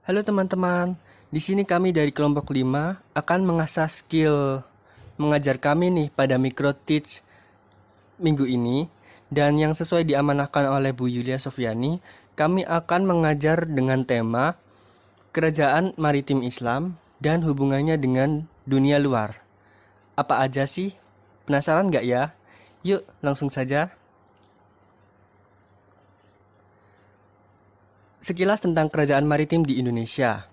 Halo teman-teman, di sini kami dari kelompok 5 akan mengasah skill mengajar kami nih pada Micro Teach minggu ini. Dan yang sesuai diamanahkan oleh Bu Yulia Sofiani, kami akan mengajar dengan tema Kerajaan Maritim Islam dan hubungannya dengan dunia luar. Apa aja sih? Penasaran nggak ya? Yuk langsung saja. Sekilas tentang kerajaan maritim di Indonesia.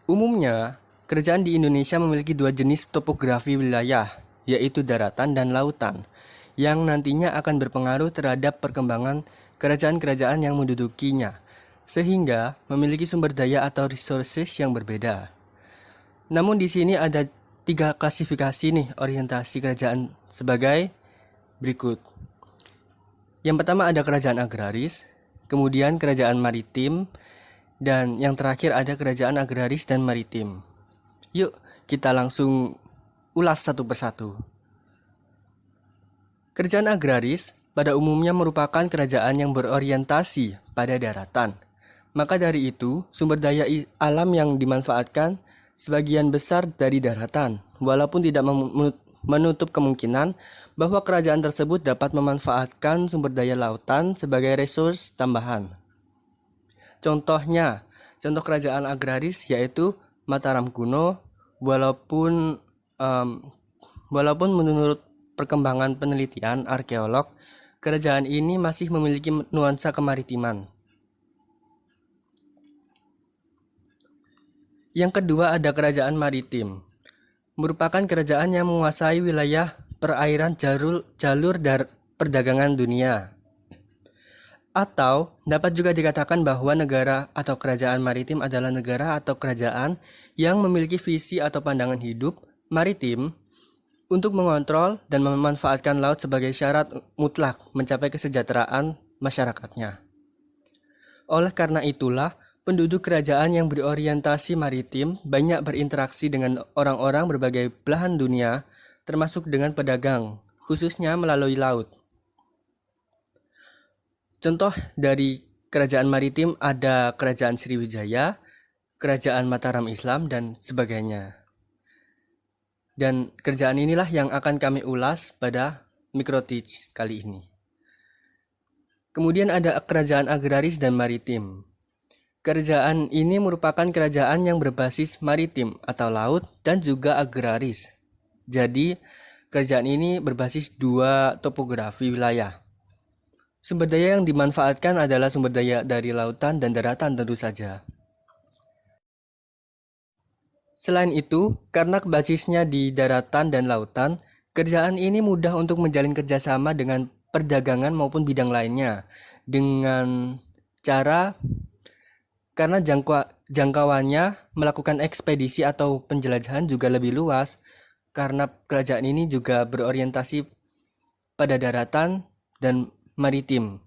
Umumnya, kerajaan di Indonesia memiliki dua jenis topografi wilayah, yaitu daratan dan lautan, yang nantinya akan berpengaruh terhadap perkembangan kerajaan-kerajaan yang mendudukinya, sehingga memiliki sumber daya atau resources yang berbeda. Namun di sini ada 3 klasifikasi nih orientasi kerajaan sebagai berikut. Yang pertama ada kerajaan agraris, kemudian kerajaan maritim, dan yang terakhir ada kerajaan agraris dan maritim. Yuk kita langsung ulas satu persatu. Kerajaan agraris pada umumnya merupakan kerajaan yang berorientasi pada daratan. Maka dari itu, sumber daya alam yang dimanfaatkan sebagian besar dari daratan, walaupun tidak menutup kemungkinan bahwa kerajaan tersebut dapat memanfaatkan sumber daya lautan sebagai resource tambahan. Contoh kerajaan agraris yaitu Mataram kuno, walaupun menurut perkembangan penelitian arkeolog, kerajaan ini masih memiliki nuansa kemaritiman. Yang kedua ada kerajaan maritim, merupakan kerajaan yang menguasai wilayah perairan jalur perdagangan dunia. Atau dapat juga dikatakan bahwa negara atau kerajaan maritim adalah negara atau kerajaan yang memiliki visi atau pandangan hidup maritim untuk mengontrol dan memanfaatkan laut sebagai syarat mutlak mencapai kesejahteraan masyarakatnya. Oleh karena itulah, penduduk kerajaan yang berorientasi maritim banyak berinteraksi dengan orang-orang berbagai belahan dunia, termasuk dengan pedagang, khususnya melalui laut. Contoh dari kerajaan maritim ada Kerajaan Sriwijaya, Kerajaan Mataram Islam, dan sebagainya. Dan kerajaan inilah yang akan kami ulas pada Micro Teach kali ini. Kemudian ada kerajaan agraris dan maritim. Kerajaan ini merupakan kerajaan yang berbasis maritim atau laut dan juga agraris. Jadi, kerajaan ini berbasis dua topografi wilayah. Sumber daya yang dimanfaatkan adalah sumber daya dari lautan dan daratan tentu saja. Selain itu, karena basisnya di daratan dan lautan, kerajaan ini mudah untuk menjalin kerjasama dengan perdagangan maupun bidang lainnya. Dengan cara, karena jangkauannya melakukan ekspedisi atau penjelajahan juga lebih luas, karena kerajaan ini juga berorientasi pada daratan dan maritim.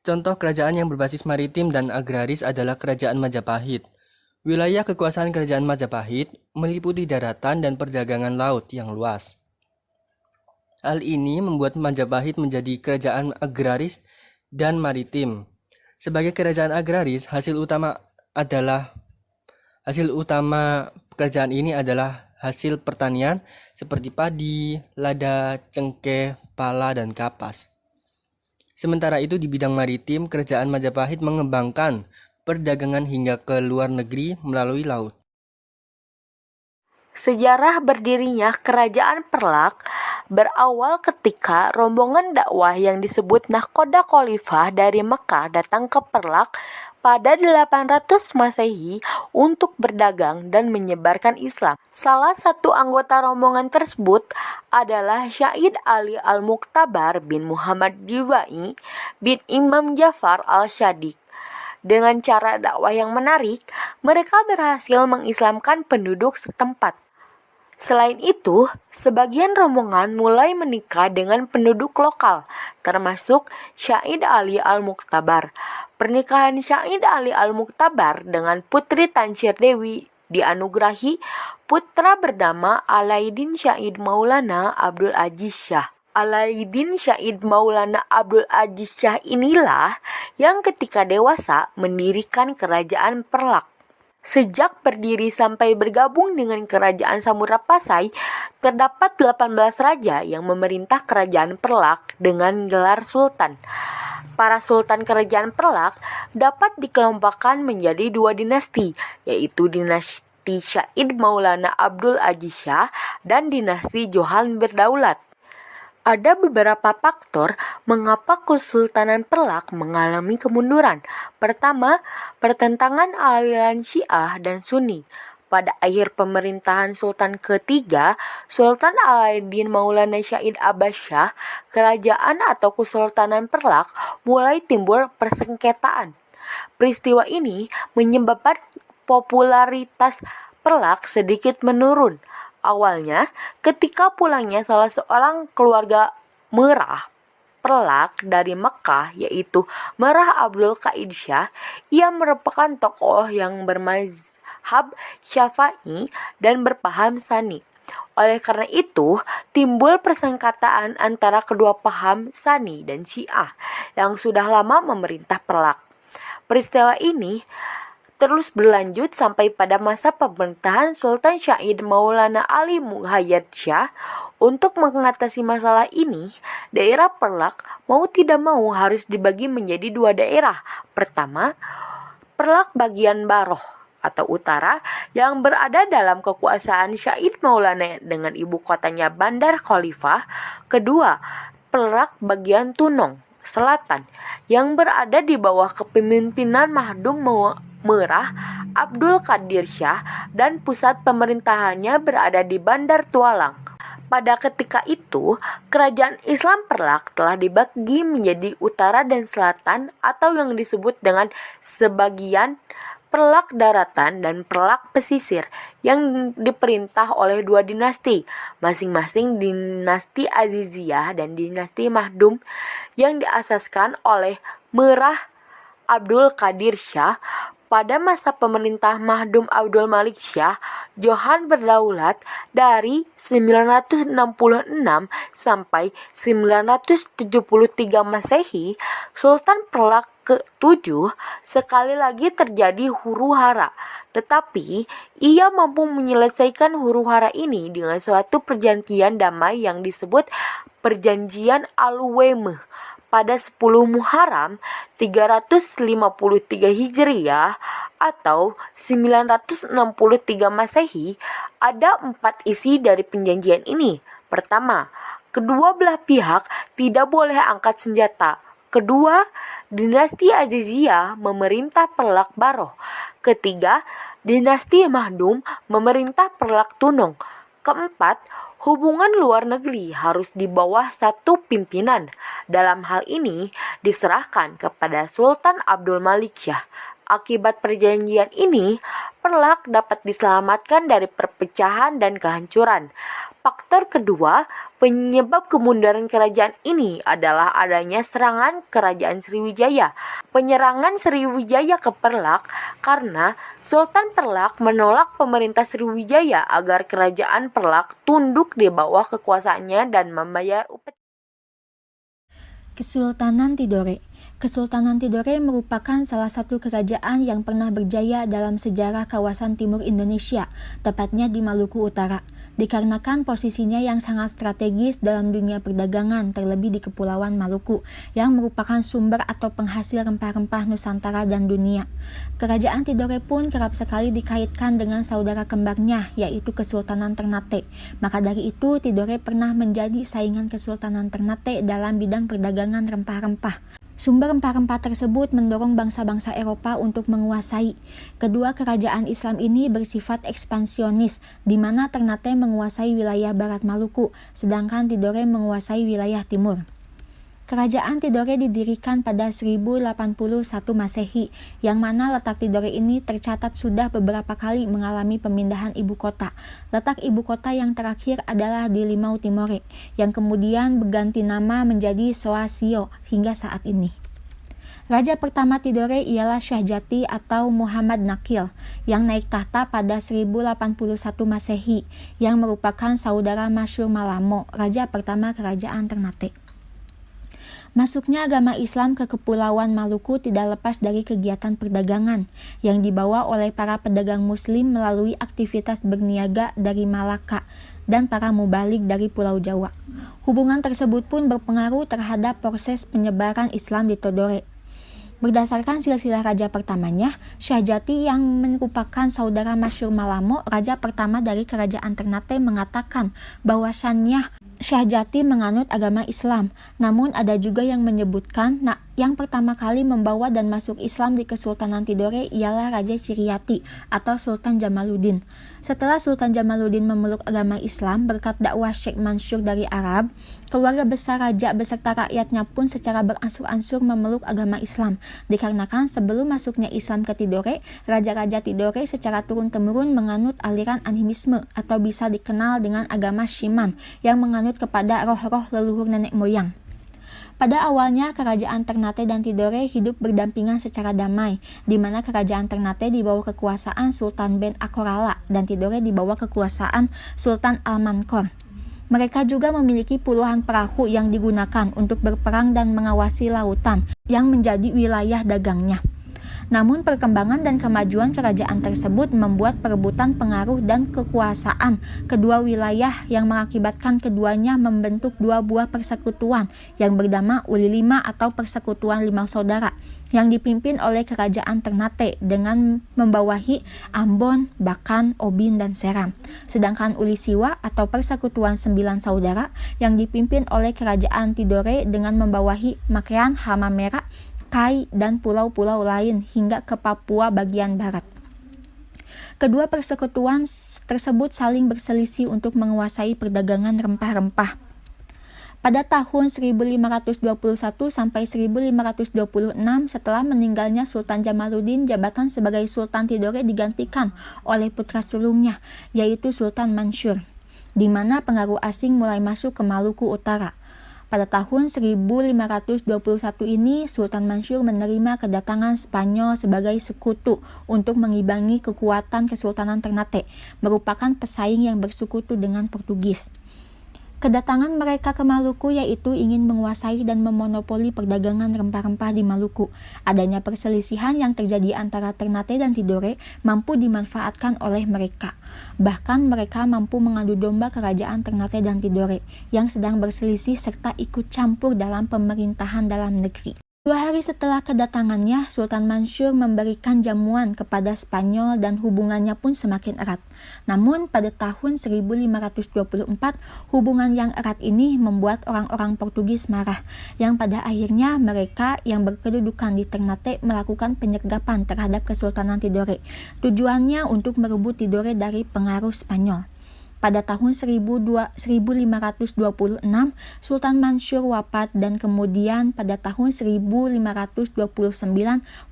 Contoh kerajaan yang berbasis maritim dan agraris adalah Kerajaan Majapahit. Wilayah kekuasaan Kerajaan Majapahit meliputi daratan dan perdagangan laut yang luas. Hal ini membuat Majapahit menjadi kerajaan agraris dan maritim. Sebagai kerajaan agraris, hasil utama kerajaan ini adalah hasil pertanian seperti padi, lada, cengkeh, pala, dan kapas. Sementara itu di bidang maritim, kerajaan Majapahit mengembangkan perdagangan hingga ke luar negeri melalui laut. Sejarah berdirinya Kerajaan Perlak berawal ketika rombongan dakwah yang disebut Nahkoda Khalifah dari Mekah datang ke Perlak pada 800 Masehi untuk berdagang dan menyebarkan Islam. Salah satu anggota rombongan tersebut adalah Syahid Ali Al-Muqtabar bin Muhammad Diwai bin Imam Jafar Al-Shadiq. Dengan cara dakwah yang menarik, mereka berhasil mengislamkan penduduk setempat. Selain itu, sebagian rombongan mulai menikah dengan penduduk lokal, termasuk Syahid Ali Al-Muqtabar. Pernikahan Syahid Ali Al-Muqtabar dengan Putri Tansir Dewi dianugerahi putra bernama Alaidin Syahid Maulana Abdul Aziz Shah. Alaiddin Syahid Maulana Abdul Aziz Shah inilah yang ketika dewasa mendirikan kerajaan Perlak. Sejak berdiri sampai bergabung dengan kerajaan Samudra Pasai, terdapat 18 raja yang memerintah kerajaan Perlak dengan gelar sultan. Para sultan kerajaan Perlak dapat dikelompokkan menjadi dua dinasti, yaitu dinasti Syahid Maulana Abdul Aziz Shah dan dinasti Johan Berdaulat. Ada beberapa faktor mengapa Kesultanan Perlak mengalami kemunduran. Pertama, pertentangan aliran Syiah dan Sunni. Pada akhir pemerintahan Sultan ketiga, Sultan Alaiddin Maulana Syahid Abbas Shah, kerajaan atau Kesultanan Perlak mulai timbul persengketaan. Peristiwa ini menyebabkan popularitas Perlak sedikit menurun. Awalnya, ketika pulangnya salah seorang keluarga Merah Perlak dari Mekah, yaitu Merah Abdul Qaid Shah, ia merupakan tokoh yang bermazhab Syafi'i dan berpaham Sunni. Oleh karena itu, timbul persengketaan antara kedua paham Sunni dan Syiah yang sudah lama memerintah Perlak. Peristiwa ini terus berlanjut sampai pada masa pemerintahan Sultan Syahid Maulana Ali Muhayyad Shah. Untuk mengatasi masalah ini, daerah Perlak mau tidak mau harus dibagi menjadi dua daerah. Pertama, Perlak bagian Baroh atau utara yang berada dalam kekuasaan Syahid Maulana dengan ibu kotanya Bandar Khalifah. Kedua, Perlak bagian Tunong selatan yang berada di bawah kepemimpinan Mahdum Merah Abdul Qadir Shah dan pusat pemerintahannya berada di Bandar Tualang. Pada ketika itu, kerajaan Islam Perlak telah dibagi menjadi utara dan selatan atau yang disebut dengan sebagian Perlak Daratan dan Perlak Pesisir yang diperintah oleh dua dinasti, masing-masing dinasti Aziziyah dan dinasti Mahdum yang diasaskan oleh Merah Abdul Qadir Shah. Pada masa pemerintah Mahdum Abdul Malik Shah, Johan Berdaulat dari 966 sampai 973 Masehi, Sultan Perlak ke-7 sekali lagi terjadi huru-hara. Tetapi ia mampu menyelesaikan huru-hara ini dengan suatu perjanjian damai yang disebut Perjanjian Al-Uwaimah. Pada 10 Muharram 353 Hijriah atau 963 Masehi, ada 4 isi dari perjanjian ini. Pertama, kedua belah pihak tidak boleh angkat senjata. Kedua, dinasti Aziziyah memerintah Perlak Baroh. Ketiga, dinasti Mahdum memerintah Perlak Tunong. Keempat, hubungan luar negeri harus di bawah satu pimpinan. Dalam hal ini diserahkan kepada Sultan Abdul Malik Shah. Akibat perjanjian ini, Perlak dapat diselamatkan dari perpecahan dan kehancuran. Faktor kedua penyebab kemunduran kerajaan ini adalah adanya serangan kerajaan Sriwijaya. Penyerangan Sriwijaya ke Perlak karena Sultan Perlak menolak pemerintah Sriwijaya agar kerajaan Perlak tunduk di bawah kekuasaannya dan membayar upeti. Kesultanan Tidore. Kesultanan Tidore merupakan salah satu kerajaan yang pernah berjaya dalam sejarah kawasan timur Indonesia, tepatnya di Maluku Utara. Dikarenakan posisinya yang sangat strategis dalam dunia perdagangan, terlebih di Kepulauan Maluku, yang merupakan sumber atau penghasil rempah-rempah Nusantara dan dunia. Kerajaan Tidore pun kerap sekali dikaitkan dengan saudara kembarnya, yaitu Kesultanan Ternate. Maka dari itu, Tidore pernah menjadi saingan Kesultanan Ternate dalam bidang perdagangan rempah-rempah. Sumber rempah-rempah tersebut mendorong bangsa-bangsa Eropa untuk menguasai. Kedua kerajaan Islam ini bersifat ekspansionis, di mana Ternate menguasai wilayah barat Maluku, sedangkan Tidore menguasai wilayah timur. Kerajaan Tidore didirikan pada 1081 Masehi, yang mana letak Tidore ini tercatat sudah beberapa kali mengalami pemindahan ibu kota. Letak ibu kota yang terakhir adalah di Limau Timore, yang kemudian berganti nama menjadi Soasio hingga saat ini. Raja pertama Tidore ialah Syah Jati atau Muhammad Nakil yang naik tahta pada 1081 Masehi yang merupakan saudara masyhur Malamo, raja pertama kerajaan Ternate. Masuknya agama Islam ke Kepulauan Maluku tidak lepas dari kegiatan perdagangan yang dibawa oleh para pedagang Muslim melalui aktivitas berniaga dari Malaka dan para mubalik dari Pulau Jawa. Hubungan tersebut pun berpengaruh terhadap proses penyebaran Islam di Tidore. Berdasarkan silsilah raja pertamanya, Syah Jati yang merupakan saudara masyhur Malamo, raja pertama dari kerajaan Ternate, mengatakan bahwasannya Syah Jati menganut agama Islam. Namun ada juga yang menyebutkan yang pertama kali membawa dan masuk Islam di Kesultanan Tidore ialah Raja Ciryati atau Sultan Jamaluddin. Setelah Sultan Jamaluddin memeluk agama Islam berkat dakwah Syekh Mansur dari Arab, keluarga besar raja beserta rakyatnya pun secara beransur-ansur memeluk agama Islam. Dikarenakan sebelum masuknya Islam ke Tidore, raja-raja Tidore secara turun-temurun menganut aliran animisme atau bisa dikenal dengan agama Shiman yang menganut kepada roh-roh leluhur nenek moyang. Pada awalnya, kerajaan Ternate dan Tidore hidup berdampingan secara damai, di mana kerajaan Ternate di bawah kekuasaan Sultan Ben Akorala dan Tidore di bawah kekuasaan Sultan Almankor. Mereka juga memiliki puluhan perahu yang digunakan untuk berperang dan mengawasi lautan yang menjadi wilayah dagangnya. Namun perkembangan dan kemajuan kerajaan tersebut membuat perebutan pengaruh dan kekuasaan kedua wilayah yang mengakibatkan keduanya membentuk dua buah persekutuan yang bernama Uli Lima atau Persekutuan Lima Saudara yang dipimpin oleh kerajaan Ternate dengan membawahi Ambon, Bakan, Obin, dan Seram. Sedangkan Uli Siwa atau Persekutuan Sembilan Saudara yang dipimpin oleh kerajaan Tidore dengan membawahi Makean, Halmahera, Kai, dan pulau-pulau lain hingga ke Papua bagian barat. Kedua persekutuan tersebut saling berselisih untuk menguasai perdagangan rempah-rempah. Pada tahun 1521 sampai 1526 setelah meninggalnya Sultan Jamaluddin, jabatan sebagai Sultan Tidore digantikan oleh putra sulungnya, yaitu Sultan Mansur, di mana pengaruh asing mulai masuk ke Maluku Utara. Pada tahun 1521 ini, Sultan Mansur menerima kedatangan Spanyol sebagai sekutu untuk mengimbangi kekuatan Kesultanan Ternate, merupakan pesaing yang bersekutu dengan Portugis. Kedatangan mereka ke Maluku yaitu ingin menguasai dan memonopoli perdagangan rempah-rempah di Maluku. Adanya perselisihan yang terjadi antara Ternate dan Tidore mampu dimanfaatkan oleh mereka. Bahkan mereka mampu mengadu domba kerajaan Ternate dan Tidore yang sedang berselisih serta ikut campur dalam pemerintahan dalam negeri. 2 hari setelah kedatangannya, Sultan Mansur memberikan jamuan kepada Spanyol dan hubungannya pun semakin erat. Namun pada tahun 1524, hubungan yang erat ini membuat orang-orang Portugis marah, yang pada akhirnya mereka yang berkedudukan di Ternate melakukan penyergapan terhadap Kesultanan Tidore. Tujuannya untuk merebut Tidore dari pengaruh Spanyol. Pada tahun 1526, Sultan Mansur wafat dan kemudian pada tahun 1529,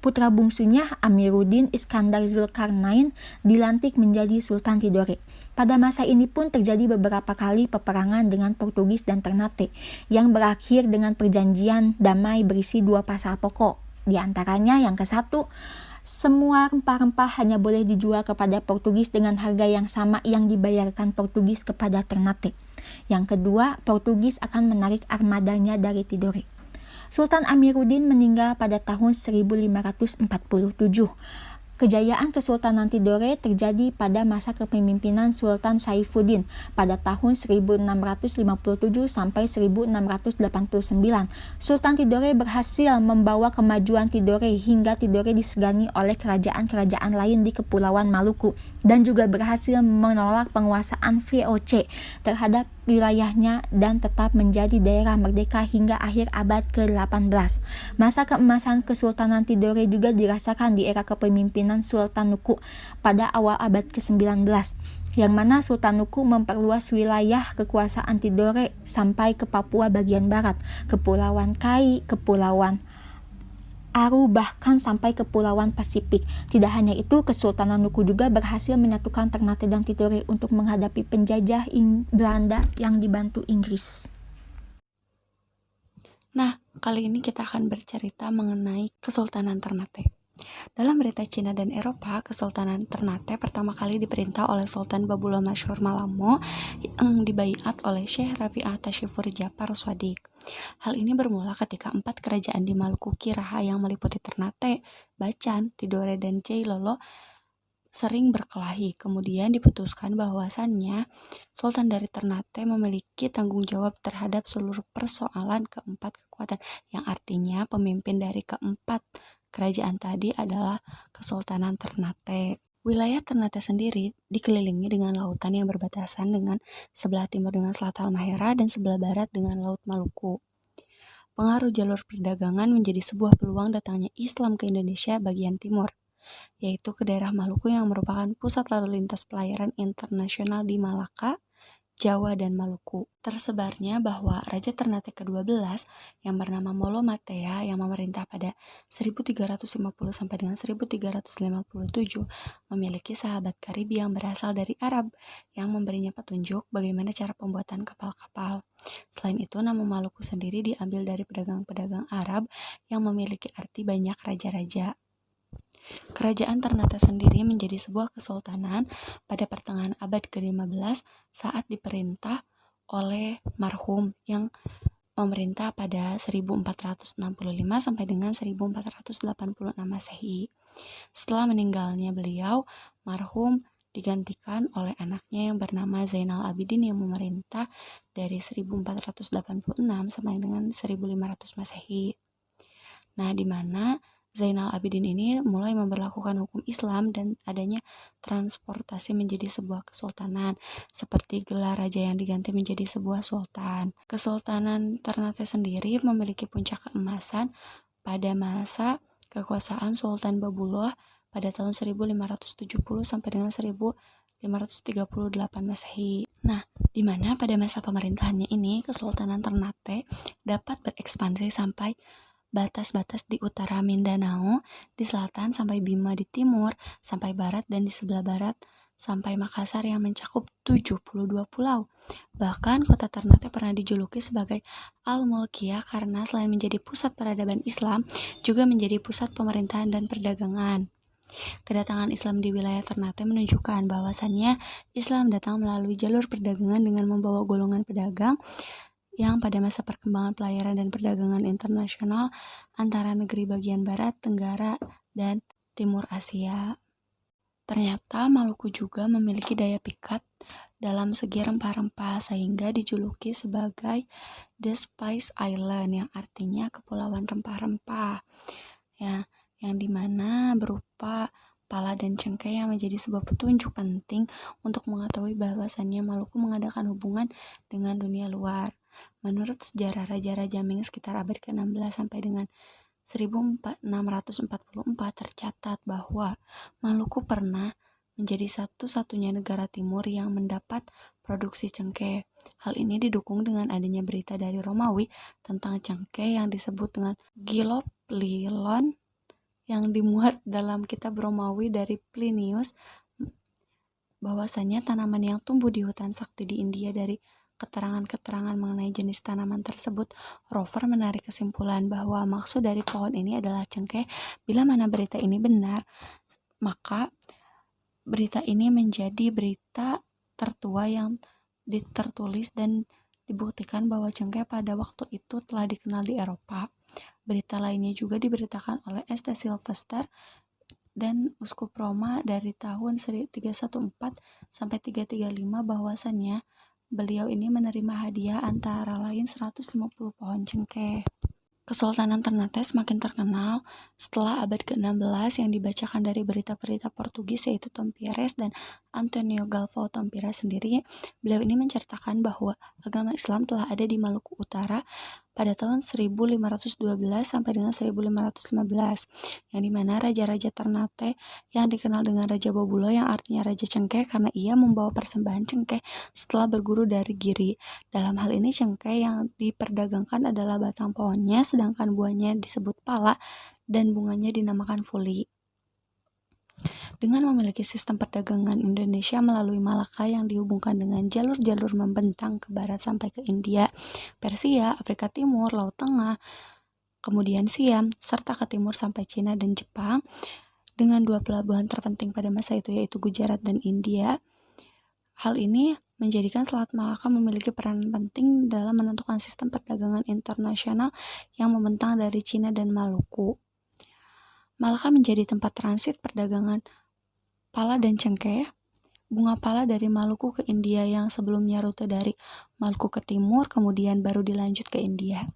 putra bungsunya Amiruddin Iskandar Zulkarnain dilantik menjadi Sultan Tidore. Pada masa ini pun terjadi beberapa kali peperangan dengan Portugis dan Ternate yang berakhir dengan perjanjian damai berisi 2 pasal pokok. Di antaranya yang ke-1, semua rempah-rempah hanya boleh dijual kepada Portugis dengan harga yang sama yang dibayarkan Portugis kepada Ternate. Yang kedua, Portugis akan menarik armadanya dari Tidore. Sultan Amiruddin meninggal pada tahun 1547. Kejayaan Kesultanan Tidore terjadi pada masa kepemimpinan Sultan Saifuddin pada tahun 1657 sampai 1689. Sultan Tidore berhasil membawa kemajuan Tidore hingga Tidore disegani oleh kerajaan-kerajaan lain di Kepulauan Maluku dan juga berhasil menolak penguasaan VOC terhadap wilayahnya dan tetap menjadi daerah merdeka hingga akhir abad ke-18. Masa keemasan Kesultanan Tidore juga dirasakan di era kepemimpinan Sultan Nuku pada awal abad ke-19, yang mana Sultan Nuku memperluas wilayah kekuasaan Tidore sampai ke Papua bagian barat, Kepulauan Kai, Kepulauan Aru, bahkan sampai Kepulauan Pasifik. Tidak hanya itu, Kesultanan Nuku juga berhasil menyatukan Ternate dan Tidore untuk menghadapi penjajah Belanda yang dibantu Inggris. Nah, kali ini kita akan bercerita mengenai Kesultanan Ternate. Dalam berita Cina dan Eropa, Kesultanan Ternate pertama kali diperintah oleh Sultan Babullah Masyhur Malamo yang dibaiat oleh Syekh Rafi'ah Tashifur Japar Swadik. Hal ini bermula ketika 4 kerajaan di Maluku Kiraha yang meliputi Ternate, Bacan, Tidore, dan Jailolo sering berkelahi. Kemudian diputuskan bahwasannya Sultan dari Ternate memiliki tanggung jawab terhadap seluruh persoalan keempat kekuatan, yang artinya pemimpin dari keempat kerajaan tadi adalah Kesultanan Ternate. Wilayah Ternate sendiri dikelilingi dengan lautan yang berbatasan dengan sebelah timur dengan Selat Halmahera dan sebelah barat dengan Laut Maluku. Pengaruh jalur perdagangan menjadi sebuah peluang datangnya Islam ke Indonesia bagian timur, yaitu ke daerah Maluku yang merupakan pusat lalu lintas pelayaran internasional di Malaka, Jawa, dan Maluku. Tersebarnya bahwa Raja Ternate ke-12 yang bernama Molo Matea yang memerintah pada 1350 sampai dengan 1357 memiliki sahabat karib yang berasal dari Arab yang memberinya petunjuk bagaimana cara pembuatan kapal-kapal. Selain itu, nama Maluku sendiri diambil dari pedagang-pedagang Arab yang memiliki arti banyak raja-raja. Kerajaan Ternate sendiri menjadi sebuah kesultanan pada pertengahan abad ke-15 saat diperintah oleh marhum yang memerintah pada 1465 sampai dengan 1486 Masehi. Setelah meninggalnya beliau, marhum digantikan oleh anaknya yang bernama Zainal Abidin yang memerintah dari 1486 sampai dengan 1500 Masehi. Nah, di mana Zainal Abidin ini mulai memberlakukan hukum Islam dan adanya transportasi menjadi sebuah kesultanan, seperti gelar raja yang diganti menjadi sebuah sultan. Kesultanan Ternate sendiri memiliki puncak keemasan pada masa kekuasaan Sultan Babullah pada tahun 1570 sampai dengan 1538 Masehi. Nah, di mana pada masa pemerintahannya ini Kesultanan Ternate dapat berekspansi sampai batas-batas di utara Mindanao, di selatan sampai Bima di timur, sampai barat dan di sebelah barat sampai Makassar yang mencakup 72 pulau. Bahkan kota Ternate pernah dijuluki sebagai Al-Mulkiyah karena selain menjadi pusat peradaban Islam, juga menjadi pusat pemerintahan dan perdagangan. Kedatangan Islam di wilayah Ternate menunjukkan bahwasannya Islam datang melalui jalur perdagangan dengan membawa golongan pedagang yang pada masa perkembangan pelayaran dan perdagangan internasional antara negeri bagian barat, tenggara, dan timur Asia. Ternyata Maluku juga memiliki daya pikat dalam segi rempah-rempah sehingga dijuluki sebagai The Spice Island yang artinya kepulauan rempah-rempah. Ya, yang dimana berupa pala dan cengkeh yang menjadi sebuah petunjuk penting untuk mengetahui bahwasannya Maluku mengadakan hubungan dengan dunia luar. Menurut sejarah Raja-Raja Ming sekitar abad ke-16 sampai dengan 1644 tercatat bahwa Maluku pernah menjadi satu-satunya negara timur yang mendapat produksi cengkeh. Hal ini didukung dengan adanya berita dari Romawi tentang cengkeh yang disebut dengan Giloplilon yang dimuat dalam kitab Romawi dari Plinius, bahwasanya tanaman yang tumbuh di hutan sakti di India. Dari keterangan-keterangan mengenai jenis tanaman tersebut, Rover menarik kesimpulan bahwa maksud dari pohon ini adalah cengkeh. Bila mana berita ini benar, maka berita ini menjadi berita tertua yang tertulis dan dibuktikan bahwa cengkeh pada waktu itu telah dikenal di Eropa. Berita lainnya juga diberitakan oleh St. Sylvester dan Uskup Roma dari tahun 314 sampai 335 bahwasannya beliau ini menerima hadiah antara lain 150 pohon cengkeh. Kesultanan Ternate semakin terkenal setelah abad ke-16 yang dibacakan dari berita-berita Portugis yaitu Tompires dan Antonio Galvão Tompires sendiri. Beliau ini menceritakan bahwa agama Islam telah ada di Maluku Utara pada tahun 1512 sampai dengan 1515, yang dimana Raja-Raja Ternate yang dikenal dengan Raja Babullah yang artinya Raja Cengkeh karena ia membawa persembahan cengkeh setelah berguru dari Giri. Dalam hal ini cengkeh yang diperdagangkan adalah batang pohonnya, sedangkan buahnya disebut pala dan bunganya dinamakan fuli. Dengan memiliki sistem perdagangan Indonesia melalui Malaka yang dihubungkan dengan jalur-jalur membentang ke barat sampai ke India, Persia, Afrika Timur, Laut Tengah, kemudian Siam, serta ke timur sampai Cina dan Jepang, dengan 2 pelabuhan terpenting pada masa itu yaitu Gujarat dan India. Hal ini menjadikan Selat Malaka memiliki peran penting dalam menentukan sistem perdagangan internasional yang membentang dari Cina dan Maluku. Malaka menjadi tempat transit perdagangan pala dan cengkeh, bunga pala dari Maluku ke India yang sebelumnya rute dari Maluku ke timur, kemudian baru dilanjut ke India.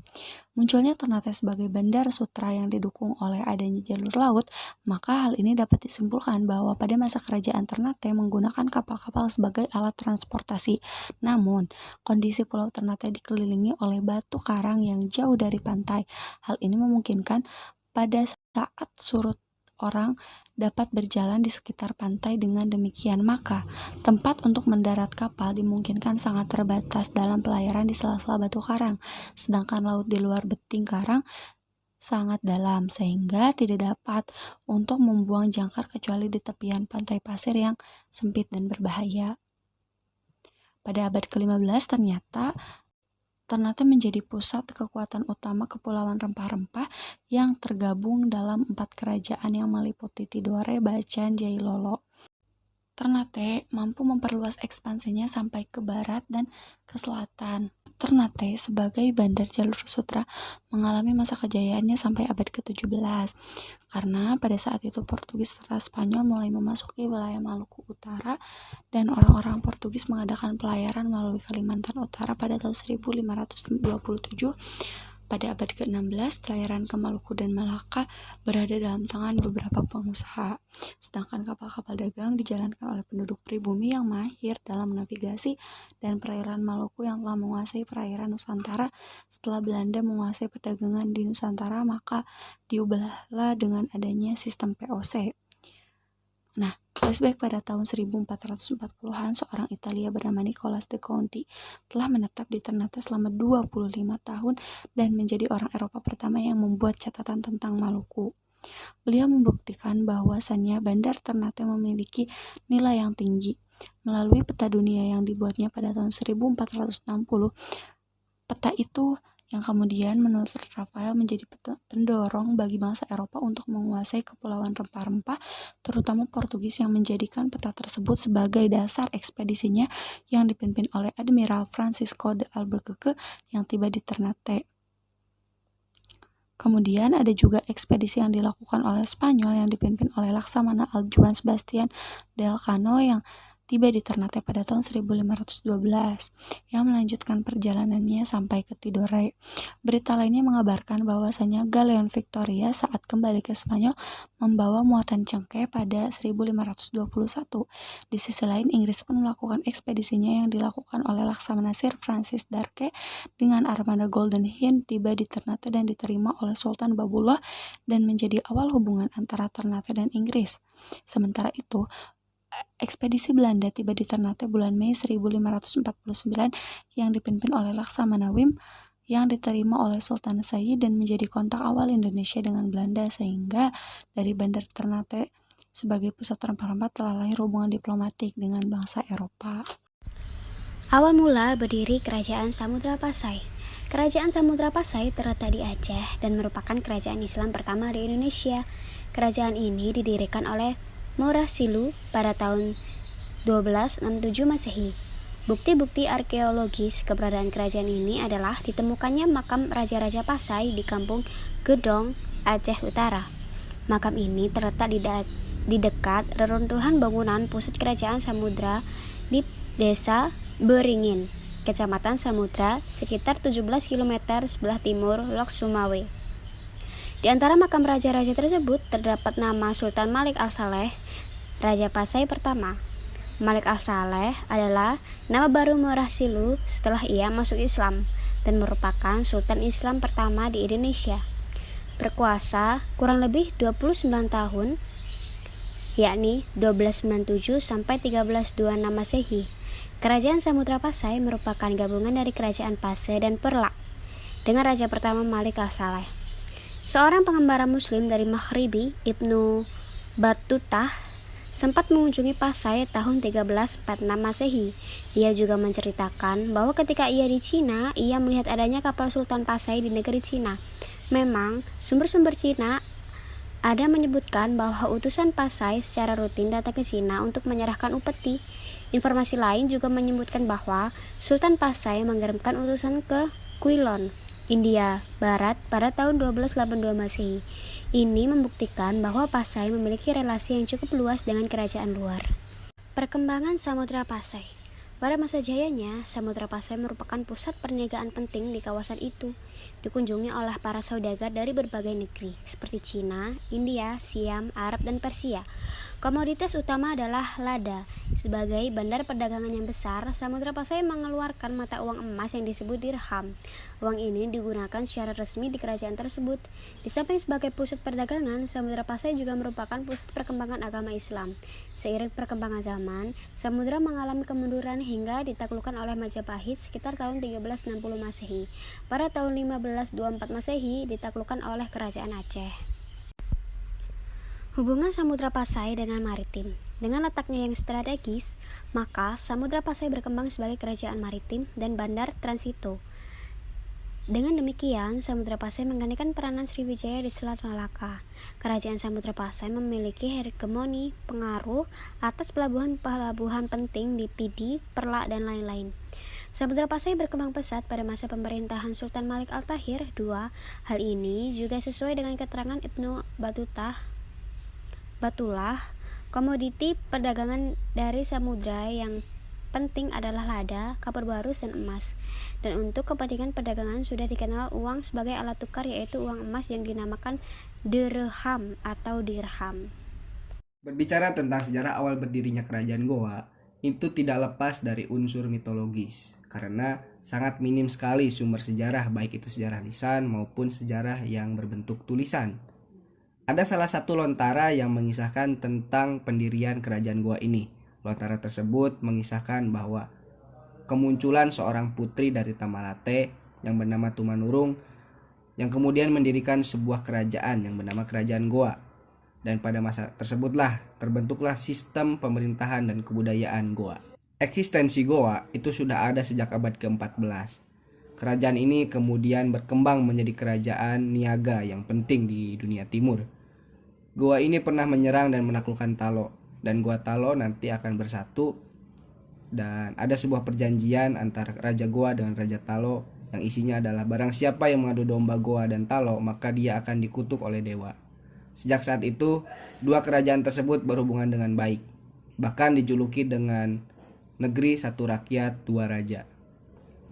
Munculnya Ternate sebagai bandar sutra yang didukung oleh adanya jalur laut, maka hal ini dapat disimpulkan bahwa pada masa kerajaan Ternate menggunakan kapal-kapal sebagai alat transportasi. Namun, kondisi Pulau Ternate dikelilingi oleh batu karang yang jauh dari pantai. Hal ini memungkinkan pada saat surut orang dapat berjalan di sekitar pantai. Dengan demikian, maka tempat untuk mendarat kapal dimungkinkan sangat terbatas dalam pelayaran di sela-sela batu karang, sedangkan laut di luar beting karang sangat dalam sehingga tidak dapat untuk membuang jangkar kecuali di tepian pantai pasir yang sempit dan berbahaya. Pada abad ke-15 ternyata Ternate menjadi pusat kekuatan utama Kepulauan Rempah-Rempah yang tergabung dalam 4 kerajaan yang meliputi Tidore, Bacan, Jailolo. Ternate mampu memperluas ekspansinya sampai ke barat dan ke selatan. Ternate sebagai bandar jalur sutra mengalami masa kejayaannya sampai abad ke-17 karena pada saat itu Portugis serta Spanyol mulai memasuki wilayah Maluku Utara dan orang-orang Portugis mengadakan pelayaran melalui Kalimantan Utara pada tahun 1527. Pada abad ke-16, pelayaran ke Maluku dan Malaka berada dalam tangan beberapa pengusaha, sedangkan kapal-kapal dagang dijalankan oleh penduduk pribumi yang mahir dalam navigasi dan perairan Maluku yang telah menguasai perairan Nusantara. Setelah Belanda menguasai perdagangan di Nusantara, maka diubahlah dengan adanya sistem POC. Nah, flashback pada tahun 1440-an, seorang Italia bernama Nicolas de Conti telah menetap di Ternate selama 25 tahun dan menjadi orang Eropa pertama yang membuat catatan tentang Maluku. Beliau membuktikan bahwasannya bandar Ternate memiliki nilai yang tinggi. Melalui peta dunia yang dibuatnya pada tahun 1460, peta itu yang kemudian menurut Rafael menjadi pendorong bagi bangsa Eropa untuk menguasai Kepulauan Rempah-Rempah, terutama Portugis yang menjadikan peta tersebut sebagai dasar ekspedisinya yang dipimpin oleh Admiral Francisco de Albuquerque yang tiba di Ternate. Kemudian ada juga ekspedisi yang dilakukan oleh Spanyol yang dipimpin oleh Laksamana Juan Sebastian de Elcano yang tiba di Ternate pada tahun 1512 yang melanjutkan perjalanannya sampai ke Tidore. Berita lainnya mengabarkan bahwasanya Galeon Victoria saat kembali ke Spanyol membawa muatan cengkeh pada 1521. Di sisi lain, Inggris pun melakukan ekspedisinya yang dilakukan oleh Laksamana Sir Francis Drake dengan armada Golden Hind tiba di Ternate dan diterima oleh Sultan Babullah dan menjadi awal hubungan antara Ternate dan Inggris. Sementara itu, ekspedisi Belanda tiba di Ternate bulan Mei 1549 yang dipimpin oleh Laksamana Wim yang diterima oleh Sultan Said dan menjadi kontak awal Indonesia dengan Belanda, sehingga dari bandar Ternate sebagai pusat rempah-rempah telah lahir hubungan diplomatik dengan bangsa Eropa. Awal mula berdiri Kerajaan Samudra Pasai. Kerajaan Samudra Pasai terletak di Aceh dan merupakan kerajaan Islam pertama di Indonesia. Kerajaan ini didirikan oleh Murah Silu pada tahun 1267 Masehi. Bukti-bukti arkeologis keberadaan kerajaan ini adalah ditemukannya makam Raja-Raja Pasai di kampung Gedong, Aceh Utara. Makam ini terletak di dekat reruntuhan bangunan pusat kerajaan Samudra di Desa Beringin, Kecamatan Samudra, sekitar 17 km sebelah timur Lok Sumawe. Di antara makam raja-raja tersebut terdapat nama Sultan Malik Al-Saleh, Raja Pasai pertama. Malik Al-Saleh adalah nama baru Murah Silu setelah ia masuk Islam dan merupakan Sultan Islam pertama di Indonesia. Berkuasa kurang lebih 29 tahun, yakni 1297 sampai 1326 Masehi. Kerajaan Samudra Pasai merupakan gabungan dari Kerajaan Pasai dan Perlak dengan raja pertama Malik Al-Saleh. Seorang pengembara muslim dari Maghribi, Ibnu Battutah, sempat mengunjungi Pasai tahun 1346 Masehi. Ia juga menceritakan bahwa ketika ia di Cina, ia melihat adanya kapal Sultan Pasai di negeri Cina. Memang, sumber-sumber Cina ada menyebutkan bahwa utusan Pasai secara rutin datang ke Cina untuk menyerahkan upeti. Informasi lain juga menyebutkan bahwa Sultan Pasai mengirimkan utusan ke Quilon, India Barat pada tahun 1282 Masehi. Ini membuktikan bahwa Pasai memiliki relasi yang cukup luas dengan kerajaan luar. Perkembangan Samudra Pasai. Pada masa jayanya, Samudra Pasai merupakan pusat perniagaan penting di kawasan itu. Dikunjungi oleh para saudagar dari berbagai negeri, seperti Cina, India, Siam, Arab, dan Persia. Komoditas utama adalah lada. Sebagai bandar perdagangan yang besar, Samudra Pasai mengeluarkan mata uang emas yang disebut dirham. Uang ini digunakan secara resmi di kerajaan tersebut. Di samping sebagai pusat perdagangan, Samudra Pasai juga merupakan pusat perkembangan agama Islam. Seiring perkembangan zaman, Samudra mengalami kemunduran hingga ditaklukkan oleh Majapahit sekitar tahun 1360 Masehi. Pada tahun 1524 Masehi ditaklukkan oleh kerajaan Aceh. Hubungan Samudra Pasai dengan maritim. Dengan letaknya yang strategis, maka Samudra Pasai berkembang sebagai kerajaan maritim dan bandar transito. Dengan demikian, Samudra Pasai menggantikan peranan Sriwijaya di Selat Malaka. Kerajaan Samudra Pasai memiliki hegemoni pengaruh atas pelabuhan-pelabuhan penting di Pidi, Perlak, dan lain-lain. Samudra Pasai berkembang pesat pada masa pemerintahan Sultan Malik Al-Tahir II. Hal ini juga sesuai dengan keterangan Ibnu Batullah. Komoditi perdagangan dari samudra yang penting adalah lada, kapur barus, dan emas. Dan untuk kepentingan perdagangan sudah dikenal uang sebagai alat tukar, yaitu uang emas yang dinamakan dirham atau dirham. Berbicara tentang sejarah awal berdirinya kerajaan Goa, itu tidak lepas dari unsur mitologis, karena sangat minim sekali sumber sejarah, baik itu sejarah lisan maupun sejarah yang berbentuk tulisan. Ada salah satu lontara yang mengisahkan tentang pendirian kerajaan Goa ini. Lontara tersebut mengisahkan bahwa kemunculan seorang putri dari Tamalate yang bernama Tumanurung yang kemudian mendirikan sebuah kerajaan yang bernama Kerajaan Goa. Dan pada masa tersebutlah terbentuklah sistem pemerintahan dan kebudayaan Goa. Eksistensi Goa itu sudah ada sejak abad ke-14. Kerajaan ini kemudian berkembang menjadi kerajaan niaga yang penting di dunia timur. Goa ini pernah menyerang dan menaklukkan Talo, dan Goa Talo nanti akan bersatu, dan ada sebuah perjanjian antara Raja Goa dengan Raja Talo yang isinya adalah barang siapa yang mengadu domba Goa dan Talo maka dia akan dikutuk oleh dewa. Sejak saat itu, dua kerajaan tersebut berhubungan dengan baik, bahkan dijuluki dengan negeri satu rakyat dua raja.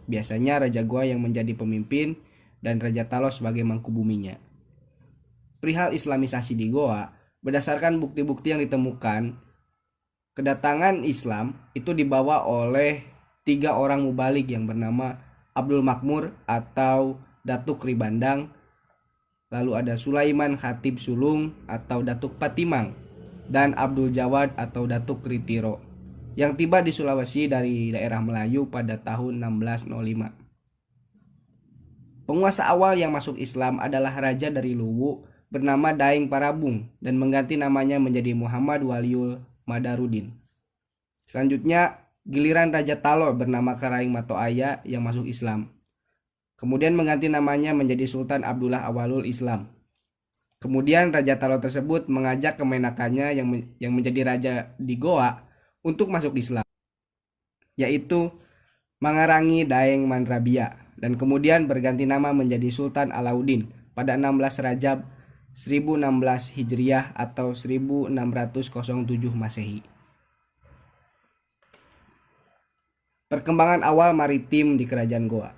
Biasanya Raja Goa yang menjadi pemimpin dan Raja Talo sebagai mangkubuminya. Perihal Islamisasi di Goa, berdasarkan bukti-bukti yang ditemukan, kedatangan Islam itu dibawa oleh 3 orang mubalik yang bernama Abdul Makmur atau Datuk Ribandang, lalu ada Sulaiman Khatib Sulung atau Datuk Patimang, dan Abdul Jawad atau Datuk Ritiro, yang tiba di Sulawesi dari daerah Melayu pada tahun 1605. Penguasa awal yang masuk Islam adalah Raja dari Luwu bernama Daeng Parabung dan mengganti namanya menjadi Muhammad Waliul Madarudin. Selanjutnya, giliran Raja Talo bernama Karaing Matoaya yang masuk Islam. Kemudian mengganti namanya menjadi Sultan Abdullah Awalul Islam. Kemudian Raja Talo tersebut mengajak kemenakannya yang menjadi raja di Goa untuk masuk Islam, yaitu Mangarangi Daeng Mandrabia, dan kemudian berganti nama menjadi Sultan Alauddin pada 16 Rajab 1016 Hijriah atau 1607 Masehi. Perkembangan awal maritim di Kerajaan Goa.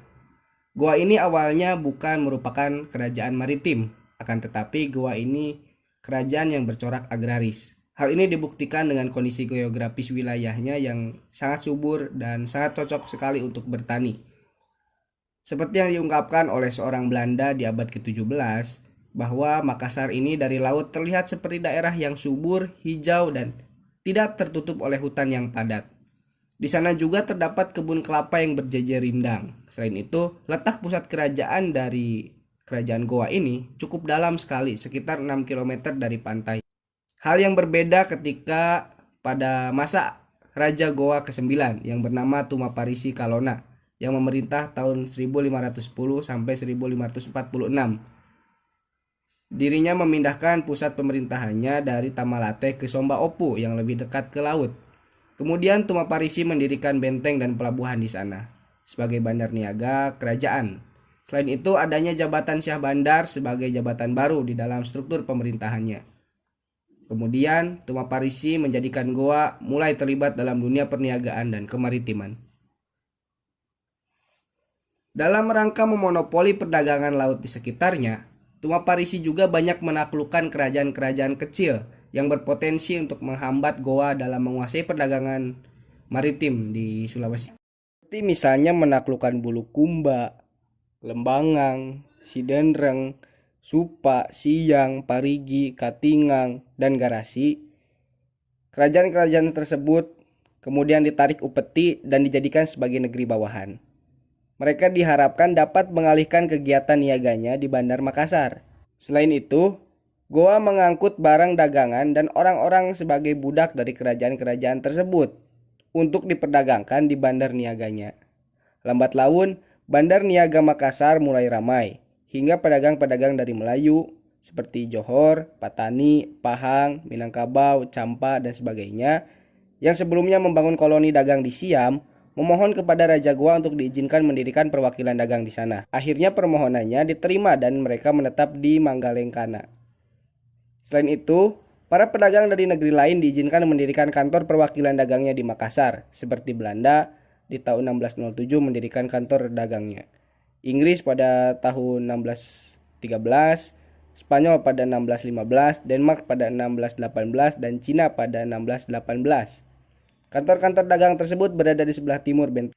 Goa ini awalnya bukan merupakan kerajaan maritim, akan tetapi Goa ini kerajaan yang bercorak agraris. Hal ini dibuktikan dengan kondisi geografis wilayahnya yang sangat subur dan sangat cocok sekali untuk bertani. Seperti yang diungkapkan oleh seorang Belanda di abad ke-17, bahwa Makassar ini dari laut terlihat seperti daerah yang subur, hijau, dan tidak tertutup oleh hutan yang padat. Di sana juga terdapat kebun kelapa yang berjejer rindang. Selain itu, letak pusat kerajaan dari Kerajaan Goa ini cukup dalam sekali, sekitar 6 km dari pantai. Hal yang berbeda ketika pada masa Raja Goa ke-9 yang bernama Tumaparisi Kalona yang memerintah tahun 1510 sampai 1546. Dirinya memindahkan pusat pemerintahannya dari Tamalate ke Somba Opu yang lebih dekat ke laut. Kemudian Tumaparisi mendirikan benteng dan pelabuhan di sana sebagai bandar niaga kerajaan. Selain itu adanya jabatan Syah Bandar sebagai jabatan baru di dalam struktur pemerintahannya. Kemudian Tumaparisi menjadikan Goa mulai terlibat dalam dunia perniagaan dan kemaritiman. Dalam rangka memonopoli perdagangan laut di sekitarnya, Tumaparisi juga banyak menaklukkan kerajaan-kerajaan kecil yang berpotensi untuk menghambat Goa dalam menguasai perdagangan maritim di Sulawesi. Seperti misalnya menaklukkan Bulukumba, Lembangang, Sidenreng, Supa, Siang, Parigi, Katingang, dan Garasi. Kerajaan-kerajaan tersebut kemudian ditarik upeti dan dijadikan sebagai negeri bawahan. Mereka diharapkan dapat mengalihkan kegiatan niaganya di Bandar Makassar. Selain itu, Goa mengangkut barang dagangan dan orang-orang sebagai budak dari kerajaan-kerajaan tersebut untuk diperdagangkan di bandar niaganya. Lambat laun, Bandar Niaga Makassar mulai ramai, hingga pedagang-pedagang dari Melayu seperti Johor, Patani, Pahang, Minangkabau, Campa, dan sebagainya yang sebelumnya membangun koloni dagang di Siam memohon kepada Raja Goa untuk diizinkan mendirikan perwakilan dagang di sana. Akhirnya permohonannya diterima dan mereka menetap di Manggalengkana. Selain itu, para pedagang dari negeri lain diizinkan mendirikan kantor perwakilan dagangnya di Makassar, seperti Belanda di tahun 1607 mendirikan kantor dagangnya. Inggris pada tahun 1613, Spanyol pada 1615, Denmark pada 1618, dan Cina pada 1618. Kantor-kantor dagang tersebut berada di sebelah timur benteng.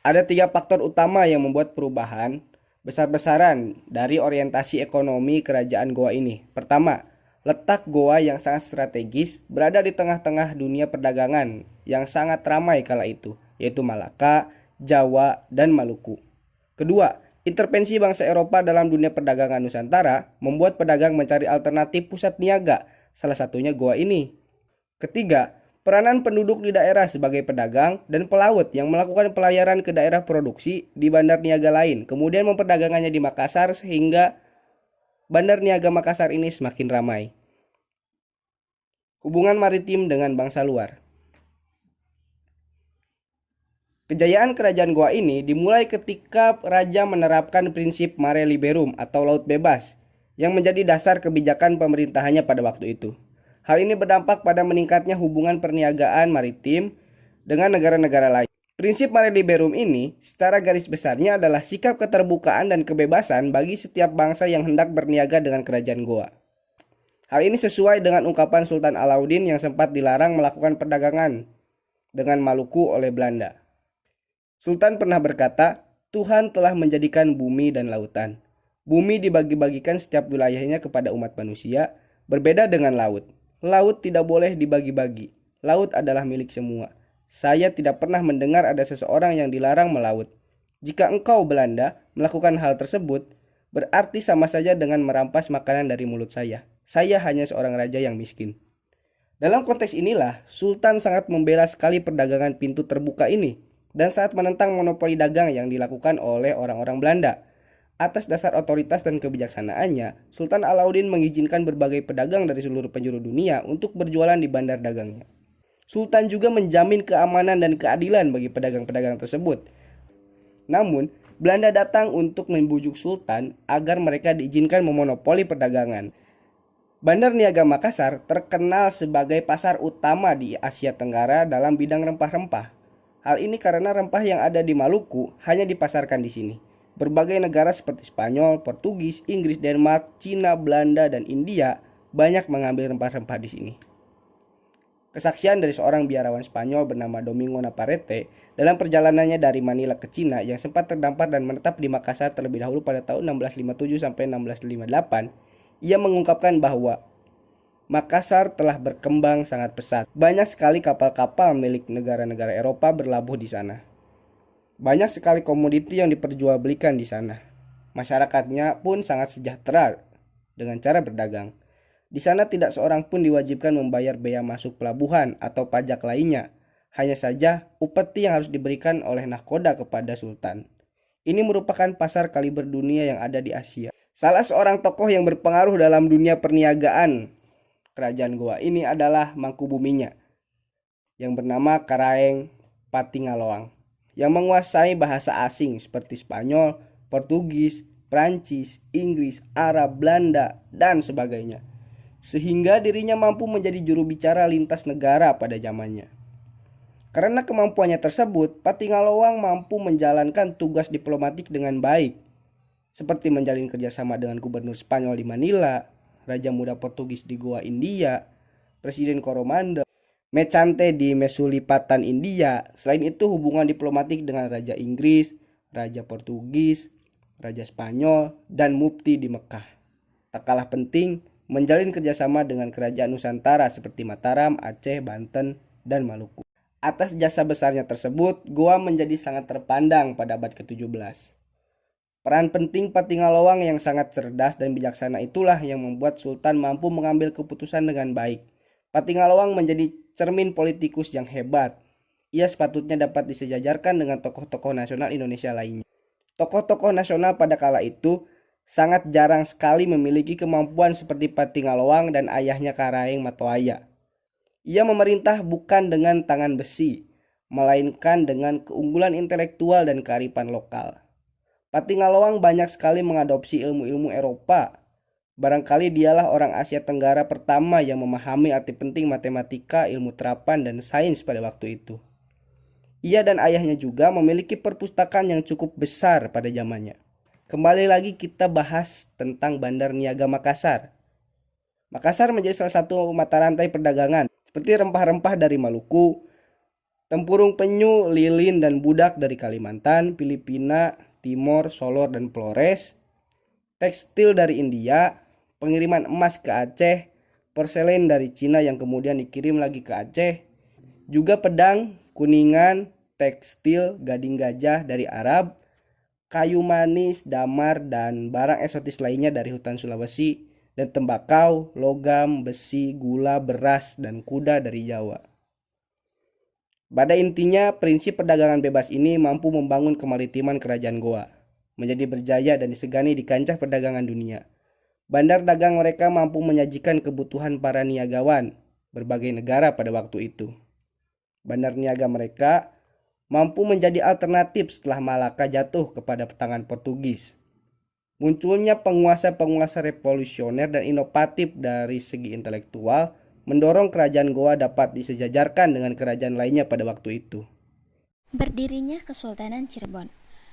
Ada 3 faktor utama yang membuat perubahan besar-besaran dari orientasi ekonomi kerajaan Goa ini. Pertama, letak Goa yang sangat strategis berada di tengah-tengah dunia perdagangan yang sangat ramai kala itu, yaitu Malaka, Jawa, dan Maluku. Kedua, intervensi bangsa Eropa dalam dunia perdagangan Nusantara membuat pedagang mencari alternatif pusat niaga, salah satunya Goa ini. Ketiga, peranan penduduk di daerah sebagai pedagang dan pelaut yang melakukan pelayaran ke daerah produksi di bandar niaga lain, kemudian memperdagangkannya di Makassar sehingga bandar niaga Makassar ini semakin ramai. Hubungan maritim dengan bangsa luar. Kejayaan kerajaan Goa ini dimulai ketika raja menerapkan prinsip mare liberum atau laut bebas yang menjadi dasar kebijakan pemerintahannya pada waktu itu. Hal ini berdampak pada meningkatnya hubungan perniagaan maritim dengan negara-negara lain. Prinsip mare liberum ini secara garis besarnya adalah sikap keterbukaan dan kebebasan bagi setiap bangsa yang hendak berniaga dengan kerajaan Goa. Hal ini sesuai dengan ungkapan Sultan Alauddin yang sempat dilarang melakukan perdagangan dengan Maluku oleh Belanda. Sultan pernah berkata, Tuhan telah menjadikan bumi dan lautan. Bumi dibagi-bagikan setiap wilayahnya kepada umat manusia, berbeda dengan laut. Laut tidak boleh dibagi-bagi. Laut adalah milik semua. Saya tidak pernah mendengar ada seseorang yang dilarang melaut. Jika engkau Belanda melakukan hal tersebut, berarti sama saja dengan merampas makanan dari mulut saya. Saya hanya seorang raja yang miskin. Dalam konteks inilah, Sultan sangat membela sekali perdagangan pintu terbuka ini, dan saat menentang monopoli dagang yang dilakukan oleh orang-orang Belanda. Atas dasar otoritas dan kebijaksanaannya, Sultan Alauddin mengizinkan berbagai pedagang dari seluruh penjuru dunia untuk berjualan di bandar dagangnya. Sultan juga menjamin keamanan dan keadilan bagi pedagang-pedagang tersebut. Namun, Belanda datang untuk membujuk Sultan agar mereka diizinkan memonopoli perdagangan. Bandar Niaga Makassar terkenal sebagai pasar utama di Asia Tenggara dalam bidang rempah-rempah. Hal ini karena rempah yang ada di Maluku hanya dipasarkan di sini. Berbagai negara seperti Spanyol, Portugis, Inggris, Denmark, Cina, Belanda, dan India banyak mengambil rempah-rempah di sini. Kesaksian dari seorang biarawan Spanyol bernama Domingo Navarrete dalam perjalanannya dari Manila ke Cina yang sempat terdampar dan menetap di Makassar terlebih dahulu pada tahun 1657 sampai 1658, ia mengungkapkan bahwa Makassar telah berkembang sangat pesat. Banyak sekali kapal-kapal milik negara-negara Eropa berlabuh di sana. Banyak sekali komoditi yang diperjualbelikan di sana. Masyarakatnya pun sangat sejahtera dengan cara berdagang. Di sana tidak seorang pun diwajibkan membayar bea masuk pelabuhan atau pajak lainnya. Hanya saja upeti yang harus diberikan oleh nahkoda kepada sultan. Ini merupakan pasar kaliber dunia yang ada di Asia. Salah seorang tokoh yang berpengaruh dalam dunia perniagaan kerajaan Goa ini adalah mangkubuminya yang bernama Karaeng Patingaloang, yang menguasai bahasa asing seperti Spanyol, Portugis, Prancis, Inggris, Arab, Belanda, dan sebagainya. Sehingga dirinya mampu menjadi juru bicara lintas negara pada zamannya. Karena kemampuannya tersebut, Patingaloang mampu menjalankan tugas diplomatik dengan baik, seperti menjalin kerjasama dengan gubernur Spanyol di Manila, Raja Muda Portugis di Goa, India, Presiden Coromandel, Mechante di Mesulipatan, India. Selain itu, hubungan diplomatik dengan Raja Inggris, Raja Portugis, Raja Spanyol, dan Mufti di Mekah. Tak kalah penting, menjalin kerjasama dengan kerajaan Nusantara seperti Mataram, Aceh, Banten, dan Maluku. Atas jasa besarnya tersebut, Goa menjadi sangat terpandang pada abad ke-17. Peran penting Patingaloang yang sangat cerdas dan bijaksana itulah yang membuat Sultan mampu mengambil keputusan dengan baik. Patingaloang menjadi cermin politikus yang hebat. Ia sepatutnya dapat disejajarkan dengan tokoh-tokoh nasional Indonesia lainnya. Tokoh-tokoh nasional pada kala itu sangat jarang sekali memiliki kemampuan seperti Patingaloang dan ayahnya Karaeng Matoaya. Ia memerintah bukan dengan tangan besi, melainkan dengan keunggulan intelektual dan kearifan lokal. Patingaloang banyak sekali mengadopsi ilmu-ilmu Eropa. Barangkali dialah orang Asia Tenggara pertama yang memahami arti penting matematika, ilmu terapan, dan sains pada waktu itu. Ia dan ayahnya juga memiliki perpustakaan yang cukup besar pada zamannya. Kembali lagi kita bahas tentang Bandar Niaga Makassar. Makassar menjadi salah satu mata rantai perdagangan, seperti rempah-rempah dari Maluku, tempurung penyu, lilin, dan budak dari Kalimantan, Filipina, Timor, Solor, dan Flores, tekstil dari India, pengiriman emas ke Aceh, porselen dari Cina yang kemudian dikirim lagi ke Aceh, juga pedang, kuningan, tekstil, gading gajah dari Arab, kayu manis, damar, dan barang eksotis lainnya dari hutan Sulawesi, dan tembakau, logam, besi, gula, beras, dan kuda dari Jawa. Pada intinya, prinsip perdagangan bebas ini mampu membangun kemaritiman kerajaan Goa, menjadi berjaya dan disegani di kancah perdagangan dunia. Bandar dagang mereka mampu menyajikan kebutuhan para niagawan berbagai negara pada waktu itu. Bandar niaga mereka mampu menjadi alternatif setelah Malaka jatuh kepada tangan Portugis. Munculnya penguasa-penguasa revolusioner dan inovatif dari segi intelektual mendorong kerajaan Goa dapat disejajarkan dengan kerajaan lainnya pada waktu itu. Berdirinya Kesultanan Cirebon.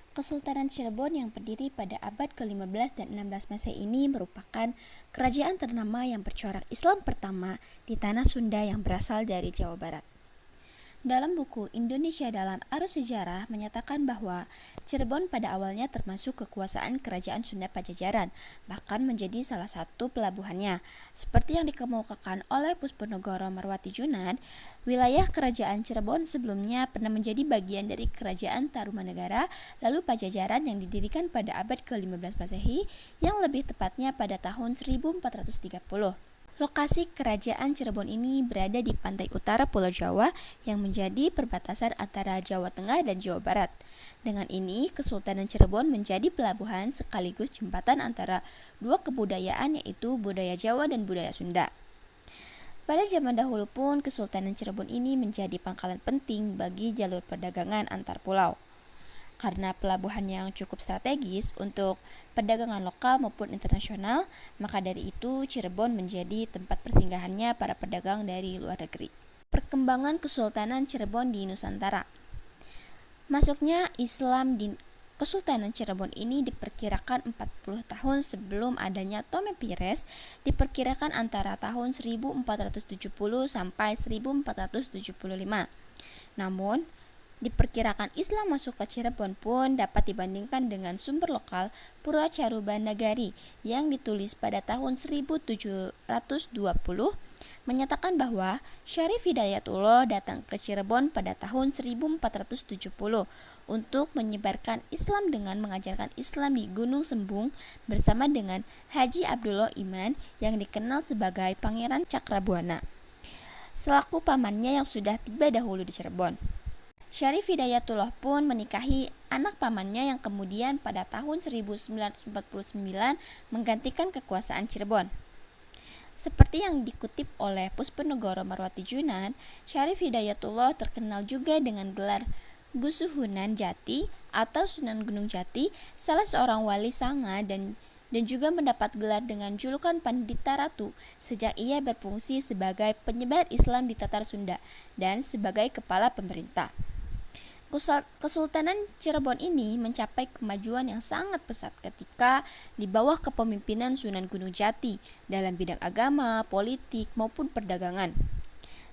Kesultanan Cirebon yang berdiri pada abad ke-15 dan 16 Masehi ini merupakan kerajaan ternama yang bercorak Islam pertama di tanah Sunda yang berasal dari Jawa Barat. Dalam buku Indonesia dalam Arus Sejarah menyatakan bahwa Cirebon pada awalnya termasuk kekuasaan kerajaan Sunda Pajajaran, bahkan menjadi salah satu pelabuhannya. Seperti yang dikemukakan oleh Pusponegoro Marwati Junan, wilayah kerajaan Cirebon sebelumnya pernah menjadi bagian dari kerajaan Tarumanegara, lalu Pajajaran yang didirikan pada abad ke-15 Masehi, yang lebih tepatnya pada tahun 1430. Lokasi kerajaan Cirebon ini berada di pantai utara Pulau Jawa yang menjadi perbatasan antara Jawa Tengah dan Jawa Barat. Dengan ini, Kesultanan Cirebon menjadi pelabuhan sekaligus jembatan antara dua kebudayaan, yaitu budaya Jawa dan budaya Sunda. Pada zaman dahulu pun, Kesultanan Cirebon ini menjadi pangkalan penting bagi jalur perdagangan antar pulau. Karena pelabuhan yang cukup strategis untuk perdagangan lokal maupun internasional, maka dari itu Cirebon menjadi tempat persinggahannya para pedagang dari luar negeri. Perkembangan Kesultanan Cirebon di Nusantara. Masuknya Islam di Kesultanan Cirebon ini diperkirakan 40 tahun sebelum adanya Tome Pires, diperkirakan antara tahun 1470 sampai 1475. Namun, diperkirakan Islam masuk ke Cirebon pun dapat dibandingkan dengan sumber lokal Pura Caruban Nagari yang ditulis pada tahun 1720 menyatakan bahwa Syarif Hidayatullah datang ke Cirebon pada tahun 1470 untuk menyebarkan Islam dengan mengajarkan Islam di Gunung Sembung bersama dengan Haji Abdullah Iman yang dikenal sebagai Pangeran Cakrabuana, selaku pamannya yang sudah tiba dahulu di Cirebon. Syarif Hidayatullah pun menikahi anak pamannya yang kemudian pada tahun 1949 menggantikan kekuasaan Cirebon. Seperti yang dikutip oleh Puspenegoro Marwati Junan, Syarif Hidayatullah terkenal juga dengan gelar Gusuhunan Jati atau Sunan Gunung Jati, salah seorang wali sanga dan juga mendapat gelar dengan julukan Pandita Ratu sejak ia berfungsi sebagai penyebar Islam di Tatar Sunda dan sebagai kepala pemerintah. Kesultanan Cirebon ini mencapai kemajuan yang sangat pesat ketika di bawah kepemimpinan Sunan Gunung Jati dalam bidang agama, politik, maupun perdagangan.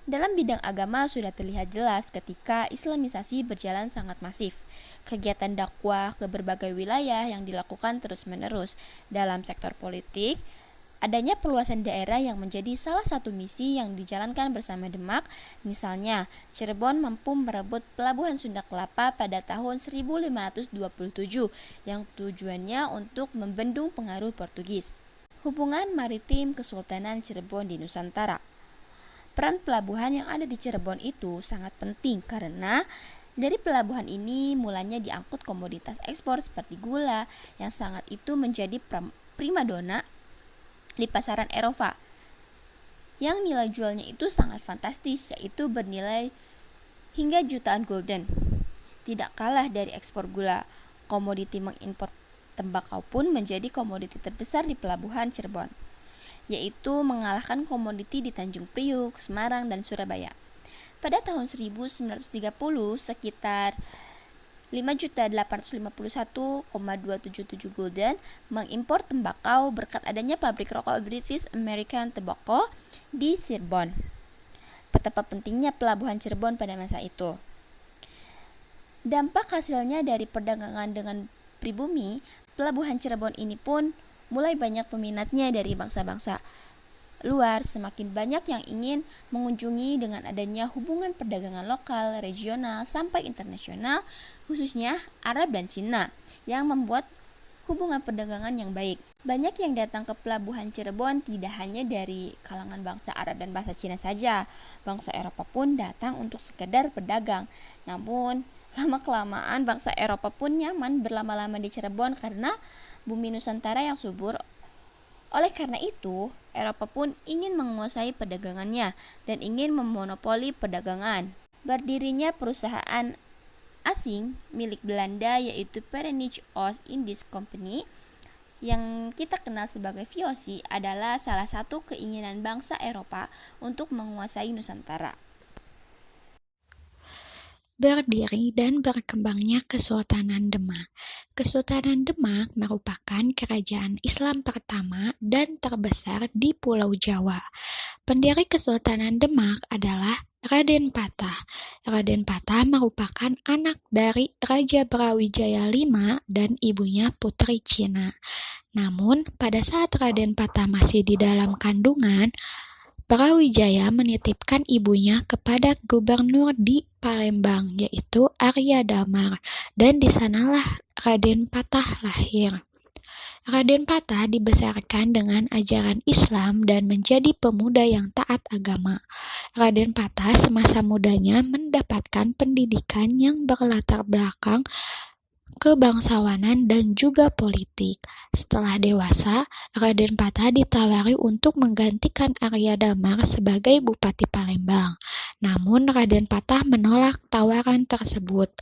Dalam bidang agama sudah terlihat jelas ketika Islamisasi berjalan sangat masif. Kegiatan dakwah ke berbagai wilayah yang dilakukan terus-menerus. Dalam sektor politik, adanya perluasan daerah yang menjadi salah satu misi yang dijalankan bersama Demak. Misalnya, Cirebon mampu merebut pelabuhan Sunda Kelapa pada tahun 1527 yang tujuannya untuk membendung pengaruh Portugis. Hubungan maritim Kesultanan Cirebon di Nusantara. Peran pelabuhan yang ada di Cirebon itu sangat penting karena dari pelabuhan ini mulanya diangkut komoditas ekspor seperti gula yang sangat itu menjadi primadona di pasaran Eropa yang nilai jualnya itu sangat fantastis, yaitu bernilai hingga jutaan gulden. Tidak kalah dari ekspor gula, komoditi mengimpor tembakau pun menjadi komoditi terbesar di pelabuhan Cirebon, yaitu mengalahkan komoditi di Tanjung Priuk, Semarang, dan Surabaya. Pada tahun 1930 sekitar 5.851,277 gulden mengimpor tembakau berkat adanya pabrik rokok British American Tobacco di Cirebon. Betapa pentingnya pelabuhan Cirebon pada masa itu. Dampak hasilnya dari perdagangan dengan pribumi, pelabuhan Cirebon ini pun mulai banyak peminatnya dari bangsa-bangsa luar. Semakin banyak yang ingin mengunjungi dengan adanya hubungan perdagangan lokal, regional, sampai internasional, khususnya Arab dan Cina, yang membuat hubungan perdagangan yang baik. Banyak yang datang ke pelabuhan Cirebon tidak hanya dari kalangan bangsa Arab dan bangsa Cina saja. Bangsa Eropa pun datang untuk sekedar berdagang. Namun, lama-kelamaan bangsa Eropa pun nyaman berlama-lama di Cirebon karena bumi Nusantara yang subur. Oleh karena itu, Eropa pun ingin menguasai perdagangannya dan ingin memonopoli perdagangan. Berdirinya perusahaan asing milik Belanda yaitu Verenigde Oost-Indisch Company yang kita kenal sebagai VOC adalah salah satu keinginan bangsa Eropa untuk menguasai Nusantara. Berdiri dan berkembangnya Kesultanan Demak. Kesultanan Demak merupakan kerajaan Islam pertama dan terbesar di Pulau Jawa. Pendiri Kesultanan Demak adalah Raden Patah. Raden Patah merupakan anak dari Raja Brawijaya V dan ibunya Putri Cina. Namun, pada saat Raden Patah masih di dalam kandungan, Brawijaya menitipkan ibunya kepada gubernur di Palembang, yaitu Arya Damar, dan di sanalah Raden Patah lahir. Raden Patah dibesarkan dengan ajaran Islam dan menjadi pemuda yang taat agama. Raden Patah semasa mudanya mendapatkan pendidikan yang berlatar belakang kebangsawanan dan juga politik. Setelah dewasa, Raden Patah ditawari untuk menggantikan Arya Damar sebagai Bupati Palembang. Namun Raden Patah menolak tawaran tersebut.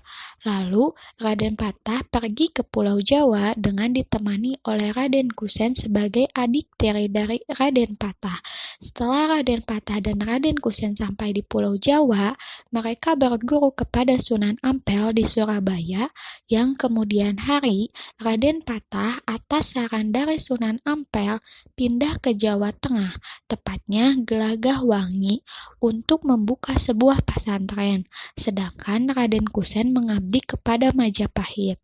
Lalu Raden Patah pergi ke Pulau Jawa dengan ditemani oleh Raden Kusen sebagai adik tiri dari Raden Patah. Setelah Raden Patah dan Raden Kusen sampai di Pulau Jawa, mereka berguru kepada Sunan Ampel di Surabaya yang kemudian hari Raden Patah atas saran dari Sunan Ampel pindah ke Jawa Tengah, tepatnya Gelagah Wangi, untuk membuka sebuah pesantren, sedangkan Raden Kusen mengabdi kepada Majapahit.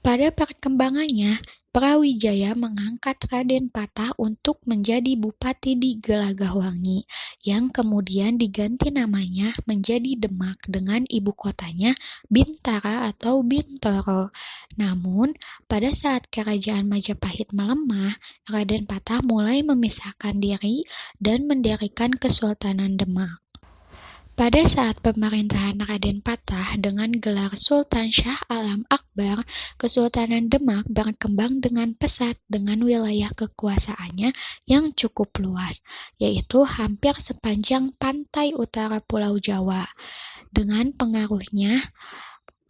Pada perkembangannya, Brawijaya mengangkat Raden Patah untuk menjadi bupati di Gelagahwangi, yang kemudian diganti namanya menjadi Demak dengan ibu kotanya Bintara atau Bintoro. Namun, pada saat kerajaan Majapahit melemah, Raden Patah mulai memisahkan diri dan mendirikan Kesultanan Demak. Pada saat pemerintahan Raden Patah dengan gelar Sultan Shah Alam Akbar, Kesultanan Demak berkembang dengan pesat dengan wilayah kekuasaannya yang cukup luas, yaitu hampir sepanjang pantai utara Pulau Jawa. Dengan pengaruhnya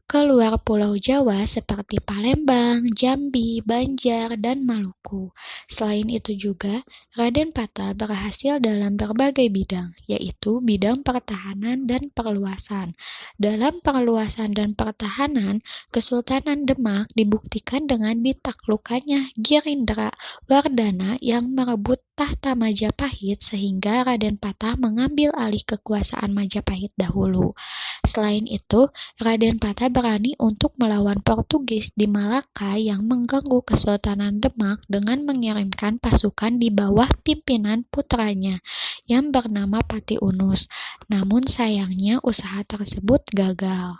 ke luar Pulau Jawa seperti Palembang, Jambi, Banjar, dan Maluku. Selain itu juga, Raden Patah berhasil dalam berbagai bidang, yaitu bidang pertahanan dan perluasan. Dalam perluasan dan pertahanan, Kesultanan Demak dibuktikan dengan ditaklukkannya Girindra Wardana yang merebut tahta Majapahit sehingga Raden Patah mengambil alih kekuasaan Majapahit dahulu. Selain itu, Raden Patah berani untuk melawan Portugis di Malaka yang mengganggu Kesultanan Demak dengan mengirimkan pasukan di bawah pimpinan putranya yang bernama Pati Unus. Namun sayangnya usaha tersebut gagal.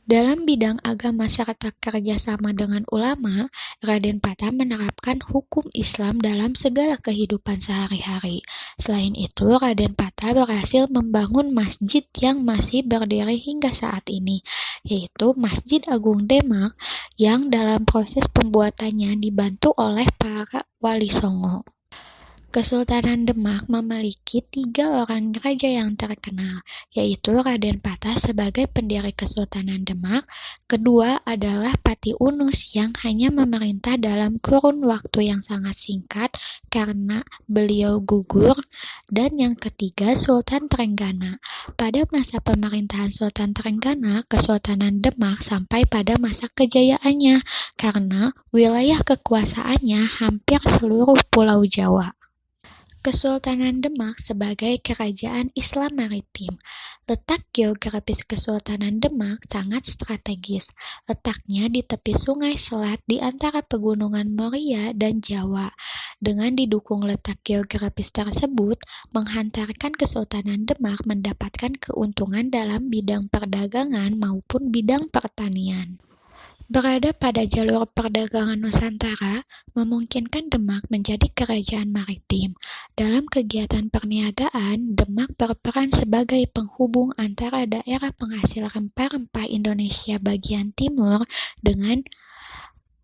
Dalam bidang agama serta kerjasama dengan ulama, Raden Patah menerapkan hukum Islam dalam segala kehidupan sehari-hari. Selain itu, Raden Patah berhasil membangun masjid yang masih berdiri hingga saat ini, yaitu Masjid Agung Demak yang dalam proses pembuatannya dibantu oleh para wali songo. Kesultanan Demak memiliki 3 orang raja yang terkenal, yaitu Raden Patah sebagai pendiri Kesultanan Demak, kedua adalah Pati Unus yang hanya memerintah dalam kurun waktu yang sangat singkat karena beliau gugur, dan yang ketiga Sultan Trenggana. Pada masa pemerintahan Sultan Trenggana, Kesultanan Demak sampai pada masa kejayaannya karena wilayah kekuasaannya hampir seluruh Pulau Jawa. Kesultanan Demak sebagai kerajaan Islam maritim. Letak geografis Kesultanan Demak sangat strategis. Letaknya di tepi Sungai Selat di antara pegunungan Moria dan Jawa. Dengan didukung letak geografis tersebut, menghantarkan Kesultanan Demak mendapatkan keuntungan dalam bidang perdagangan maupun bidang pertanian. Berada pada jalur perdagangan Nusantara, memungkinkan Demak menjadi kerajaan maritim. Dalam kegiatan perniagaan, Demak berperan sebagai penghubung antara daerah penghasil rempah-rempah Indonesia bagian timur dengan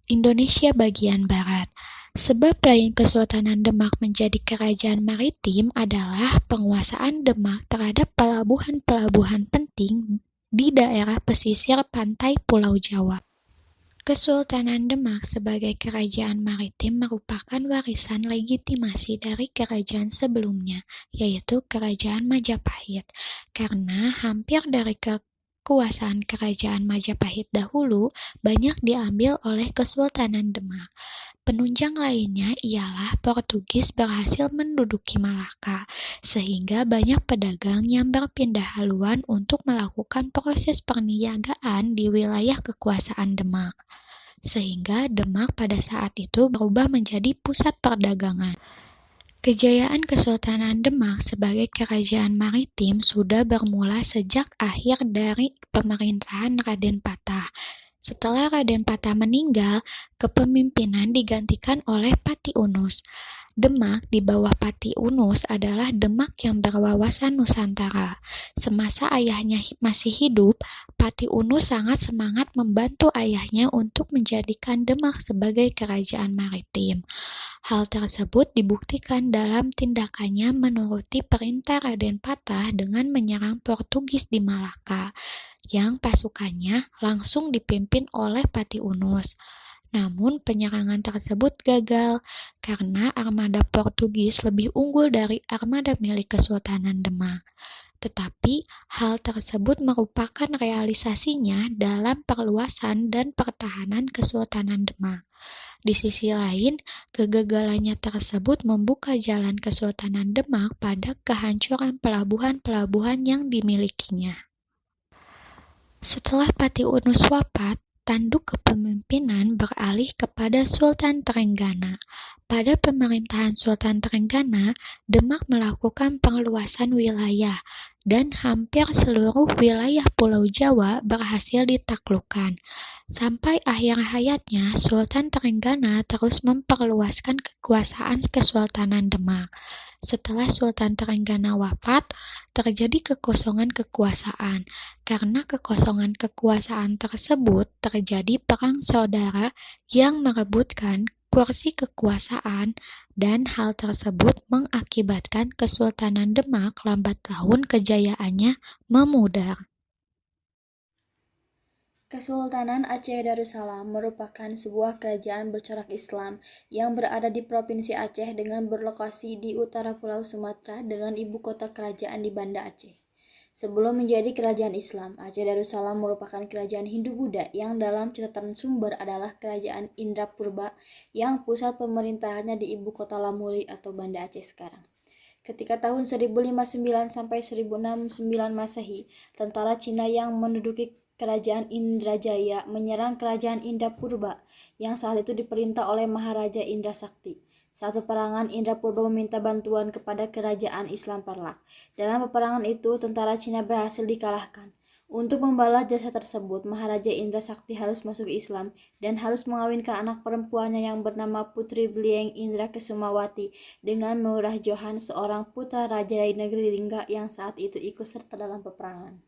Indonesia bagian barat. Sebab lain Kesultanan Demak menjadi kerajaan maritim adalah penguasaan Demak terhadap pelabuhan-pelabuhan penting di daerah pesisir pantai Pulau Jawa. Kesultanan Demak sebagai kerajaan maritim merupakan warisan legitimasi dari kerajaan sebelumnya, yaitu Kerajaan Majapahit, karena hampir dari kekuasaan Kerajaan Majapahit dahulu banyak diambil oleh Kesultanan Demak. Penunjang lainnya ialah Portugis berhasil menduduki Malaka, sehingga banyak pedagang yang berpindah haluan untuk melakukan proses perniagaan di wilayah kekuasaan Demak. Sehingga Demak pada saat itu berubah menjadi pusat perdagangan. Kejayaan Kesultanan Demak sebagai kerajaan maritim sudah bermula sejak akhir dari pemerintahan Raden Patah. Setelah Raden Patah meninggal, kepemimpinan digantikan oleh Pati Unus. Demak di bawah Pati Unus adalah Demak yang berwawasan Nusantara. Semasa ayahnya masih hidup, Pati Unus sangat semangat membantu ayahnya untuk menjadikan Demak sebagai kerajaan maritim. Hal tersebut dibuktikan dalam tindakannya menuruti perintah Raden Patah dengan menyerang Portugis di Malaka, yang pasukannya langsung dipimpin oleh Pati Unus. Namun penyerangan tersebut gagal karena armada Portugis lebih unggul dari armada milik Kesultanan Demak. Tetapi hal tersebut merupakan realisasinya dalam perluasan dan pertahanan Kesultanan Demak. Di sisi lain, kegagalannya tersebut membuka jalan Kesultanan Demak pada kehancuran pelabuhan-pelabuhan yang dimilikinya. Setelah Pati Unus wafat, tanduk kepemimpinan beralih kepada Sultan Trenggana. Pada pemerintahan Sultan Trenggana, Demak melakukan perluasan wilayah dan hampir seluruh wilayah Pulau Jawa berhasil ditaklukkan. Sampai akhir hayatnya, Sultan Trenggana terus memperluaskan kekuasaan Kesultanan Demak. Setelah Sultan Trenggana wafat, terjadi kekosongan kekuasaan. Karena kekosongan kekuasaan tersebut, terjadi perang saudara yang merebutkan kursi kekuasaan, dan hal tersebut mengakibatkan Kesultanan Demak lambat laun kejayaannya memudar. Kesultanan Aceh Darussalam merupakan sebuah kerajaan bercorak Islam yang berada di Provinsi Aceh dengan berlokasi di utara Pulau Sumatera dengan ibu kota kerajaan di Banda Aceh. Sebelum menjadi kerajaan Islam, Aceh Darussalam merupakan kerajaan Hindu-Buddha yang dalam catatan sumber adalah kerajaan Indrapurba yang pusat pemerintahannya di ibu kota Lamuri atau Banda Aceh sekarang. Ketika tahun 1059 sampai 1069 Masehi, tentara Cina yang menduduki kerajaan Indrajaya menyerang kerajaan Indrapurba yang saat itu diperintah oleh Maharaja Indra Sakti. Saat peperangan, Indrapurba meminta bantuan kepada kerajaan Islam Parlak. Dalam peperangan itu, tentara Cina berhasil dikalahkan. Untuk membalas jasa tersebut, Maharaja Indra Sakti harus masuk Islam dan harus mengawinkan anak perempuannya yang bernama Putri Blieng Indra Kesumawati dengan Murah Johan, seorang putra raja dari negeri Lingga yang saat itu ikut serta dalam peperangan.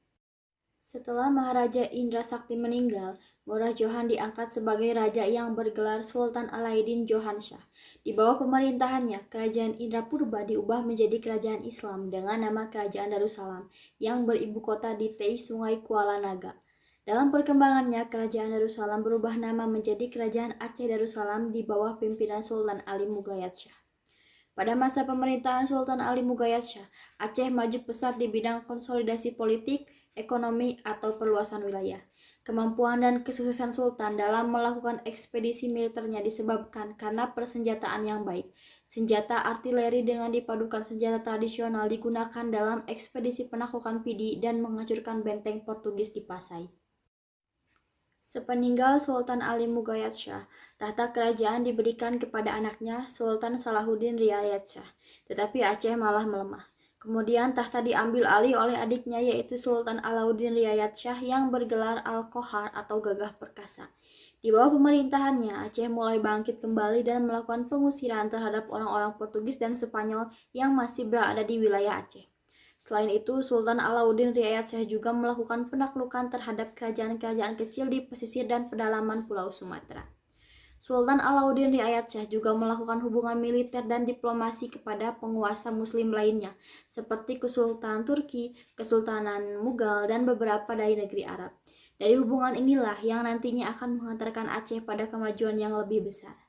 Setelah Maharaja Indra Sakti meninggal, Murah Johan diangkat sebagai raja yang bergelar Sultan Alauddin Johan Shah. Di bawah pemerintahannya, kerajaan Indrapurba diubah menjadi kerajaan Islam dengan nama Kerajaan Darussalam yang beribu kota di tepi Sungai Kuala Naga. Dalam perkembangannya, Kerajaan Darussalam berubah nama menjadi Kerajaan Aceh Darussalam di bawah pimpinan Sultan Ali Mughayat Shah. Pada masa pemerintahan Sultan Ali Mughayat Shah, Aceh maju pesat di bidang konsolidasi politik, ekonomi, atau perluasan wilayah. Kemampuan dan kesuksesan Sultan dalam melakukan ekspedisi militernya disebabkan karena persenjataan yang baik. Senjata artileri dengan dipadukan senjata tradisional digunakan dalam ekspedisi penaklukan Pidi dan menghancurkan benteng Portugis di Pasai. Sepeninggal Sultan Ali Mughayat Shah, tahta kerajaan diberikan kepada anaknya Sultan Salahuddin Riayat Shah, tetapi Aceh malah melemah. Kemudian tahta diambil alih oleh adiknya yaitu Sultan Alauddin Riayat Shah yang bergelar Al-Qohar atau Gagah Perkasa. Di bawah pemerintahannya, Aceh mulai bangkit kembali dan melakukan pengusiran terhadap orang-orang Portugis dan Spanyol yang masih berada di wilayah Aceh. Selain itu, Sultan Alauddin Riayat Shah juga melakukan penaklukan terhadap kerajaan-kerajaan kecil di pesisir dan pedalaman Pulau Sumatera. Sultan Alauddin Riayat Shah juga melakukan hubungan militer dan diplomasi kepada penguasa muslim lainnya, seperti Kesultanan Turki, Kesultanan Mughal, dan beberapa dari negeri Arab. Dari hubungan inilah yang nantinya akan menghantarkan Aceh pada kemajuan yang lebih besar.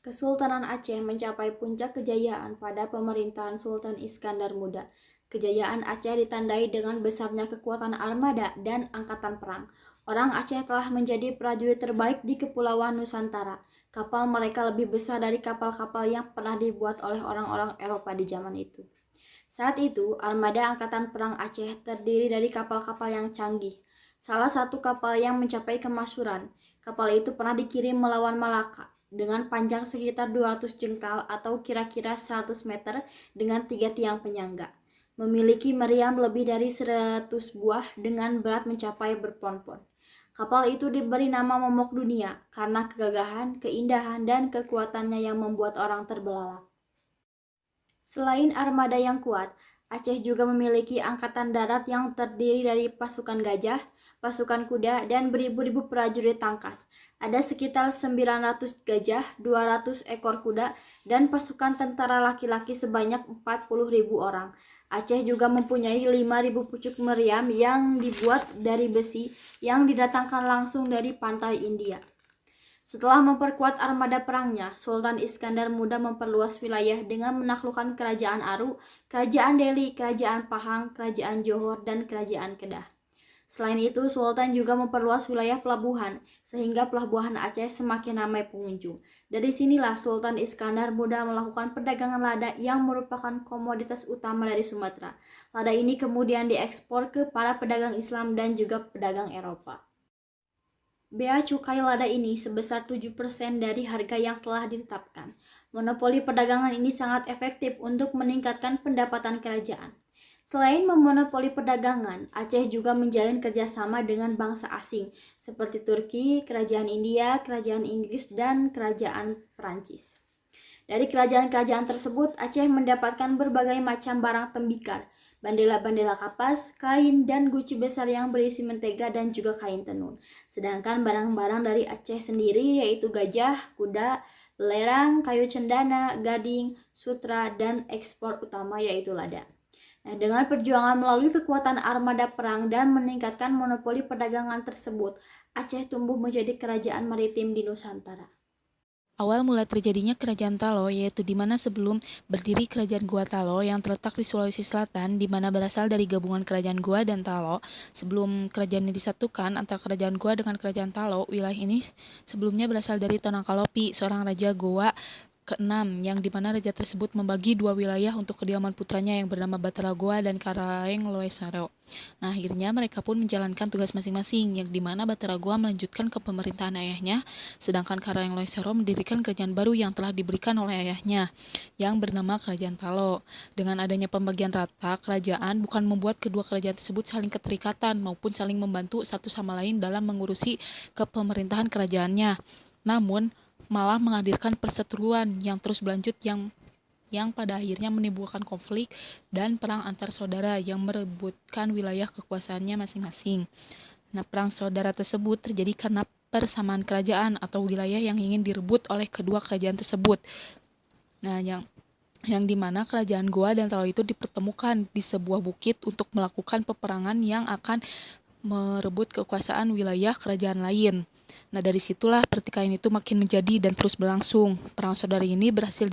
Kesultanan Aceh mencapai puncak kejayaan pada pemerintahan Sultan Iskandar Muda. Kejayaan Aceh ditandai dengan besarnya kekuatan armada dan angkatan perang. Orang Aceh telah menjadi prajurit terbaik di Kepulauan Nusantara. Kapal mereka lebih besar dari kapal-kapal yang pernah dibuat oleh orang-orang Eropa di zaman itu. Saat itu, armada angkatan perang Aceh terdiri dari kapal-kapal yang canggih. Salah satu kapal yang mencapai kemasyhuran, kapal itu pernah dikirim melawan Malaka dengan panjang sekitar 200 jengkal atau kira-kira 100 meter dengan 3 tiang penyangga. Memiliki meriam lebih dari 100 buah dengan berat mencapai berpon-pon. Kapal itu diberi nama Momok Dunia karena kegagahan, keindahan, dan kekuatannya yang membuat orang terbelalak. Selain armada yang kuat, Aceh juga memiliki angkatan darat yang terdiri dari pasukan gajah, pasukan kuda, dan beribu-ribu prajurit tangkas. Ada sekitar 900 gajah, 200 ekor kuda, dan pasukan tentara laki-laki sebanyak 40.000 orang. Aceh juga mempunyai 5.000 pucuk meriam yang dibuat dari besi yang didatangkan langsung dari pantai India. Setelah memperkuat armada perangnya, Sultan Iskandar Muda memperluas wilayah dengan menaklukkan Kerajaan Aru, Kerajaan Deli, Kerajaan Pahang, Kerajaan Johor, dan Kerajaan Kedah. Selain itu, Sultan juga memperluas wilayah pelabuhan, sehingga pelabuhan Aceh semakin ramai pengunjung. Dari sinilah Sultan Iskandar Muda melakukan perdagangan lada yang merupakan komoditas utama dari Sumatera. Lada ini kemudian diekspor ke para pedagang Islam dan juga pedagang Eropa. Bea cukai lada ini sebesar 7% dari harga yang telah ditetapkan. Monopoli perdagangan ini sangat efektif untuk meningkatkan pendapatan kerajaan. Selain memonopoli perdagangan, Aceh juga menjalin kerjasama dengan bangsa asing seperti Turki, Kerajaan India, Kerajaan Inggris, dan Kerajaan Perancis. Dari kerajaan-kerajaan tersebut, Aceh mendapatkan berbagai macam barang tembikar, bandela-bandela kapas, kain, dan guci besar yang berisi mentega dan juga kain tenun. Sedangkan barang-barang dari Aceh sendiri yaitu gajah, kuda, belerang, kayu cendana, gading, sutra, dan ekspor utama yaitu lada. Nah, dengan perjuangan melalui kekuatan armada perang dan meningkatkan monopoli perdagangan tersebut, Aceh tumbuh menjadi kerajaan maritim di Nusantara. Awal mula terjadinya Kerajaan Talo yaitu di mana sebelum berdiri Kerajaan Gua Talo yang terletak di Sulawesi Selatan, di mana berasal dari gabungan Kerajaan Gua dan Talo. Sebelum kerajaan ini disatukan antara Kerajaan Gua dengan Kerajaan Talo, wilayah ini sebelumnya berasal dari Tonangkalopi, seorang raja Goa ke-6, yang dimana raja tersebut membagi dua wilayah untuk kediaman putranya yang bernama Batara Goa dan Karaeng Loesaro. Nah, akhirnya mereka pun menjalankan tugas masing-masing, yang dimana Batara Goa melanjutkan ke pemerintahan ayahnya, sedangkan Karaeng Loesaro mendirikan kerajaan baru yang telah diberikan oleh ayahnya, yang bernama Kerajaan Talo. Dengan adanya pembagian rata kerajaan bukan membuat kedua kerajaan tersebut saling keterikatan maupun saling membantu satu sama lain dalam mengurusi kepemerintahan kerajaannya, namun malah menghadirkan perseteruan yang terus berlanjut yang pada akhirnya menimbulkan konflik dan perang antar saudara yang merebutkan wilayah kekuasaannya masing-masing. Nah, perang saudara tersebut terjadi karena persamaan kerajaan atau wilayah yang ingin direbut oleh kedua kerajaan tersebut. Nah, yang dimana kerajaan Goa dan Talo itu dipertemukan di sebuah bukit untuk melakukan peperangan yang akan merebut kekuasaan wilayah kerajaan lain. Nah, dari situlah pertikaian itu makin menjadi dan terus berlangsung. Perang saudara ini berhasil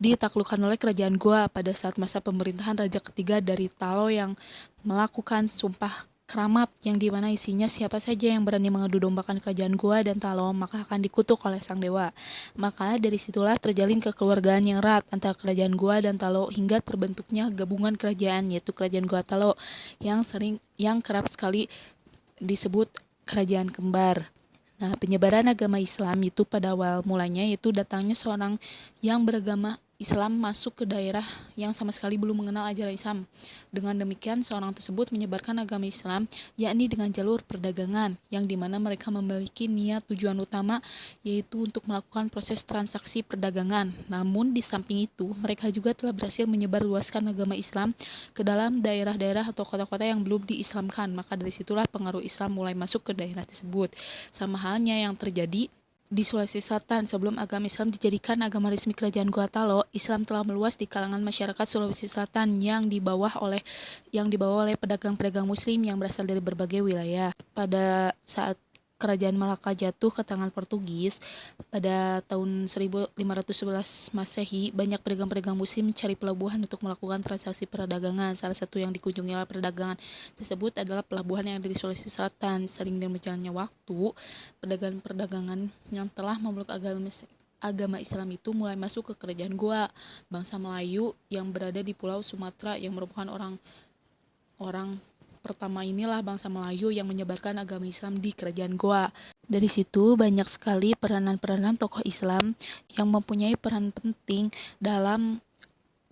ditaklukkan oleh Kerajaan Goa pada saat masa pemerintahan Raja ketiga dari Talo yang melakukan sumpah keramat, yang dimana isinya siapa saja yang berani mengadu dombakan Kerajaan Goa dan Talo maka akan dikutuk oleh sang dewa. Maka dari situlah terjalin kekeluargaan yang erat antara Kerajaan Goa dan Talo hingga terbentuknya gabungan kerajaan yaitu Kerajaan Goa Talo yang kerap sekali disebut kerajaan kembar. Nah, penyebaran agama Islam itu pada awal mulanya yaitu datangnya seorang yang beragama Islam masuk ke daerah yang sama sekali belum mengenal ajaran Islam. Dengan demikian, seorang tersebut menyebarkan agama Islam, yakni dengan jalur perdagangan, yang dimana mereka memiliki niat tujuan utama, yaitu untuk melakukan proses transaksi perdagangan. Namun, di samping itu, mereka juga telah berhasil menyebarluaskan agama Islam ke dalam daerah-daerah atau kota-kota yang belum diislamkan. Maka dari situlah pengaruh Islam mulai masuk ke daerah tersebut. Sama halnya yang terjadi di Sulawesi Selatan, sebelum agama Islam dijadikan agama resmi Kerajaan Goa Talo, Islam telah meluas di kalangan masyarakat Sulawesi Selatan yang dibawa oleh pedagang-pedagang Muslim yang berasal dari berbagai wilayah. Pada saat Kerajaan Malaka jatuh ke tangan Portugis pada tahun 1511 Masehi, banyak pedagang-pedagang Muslim mencari pelabuhan untuk melakukan transaksi perdagangan. Salah satu yang dikunjungi oleh perdagangan tersebut adalah pelabuhan yang ada di Sulawesi Selatan. Sering dengan berjalannya waktu, perdagangan yang telah memeluk agama Islam itu mulai masuk ke Kerajaan Goa. Bangsa Melayu yang berada di Pulau Sumatera yang merupakan orang pertama inilah bangsa Melayu yang menyebarkan agama Islam di Kerajaan Goa. Dari situ banyak sekali peranan-peranan tokoh Islam yang mempunyai peran penting dalam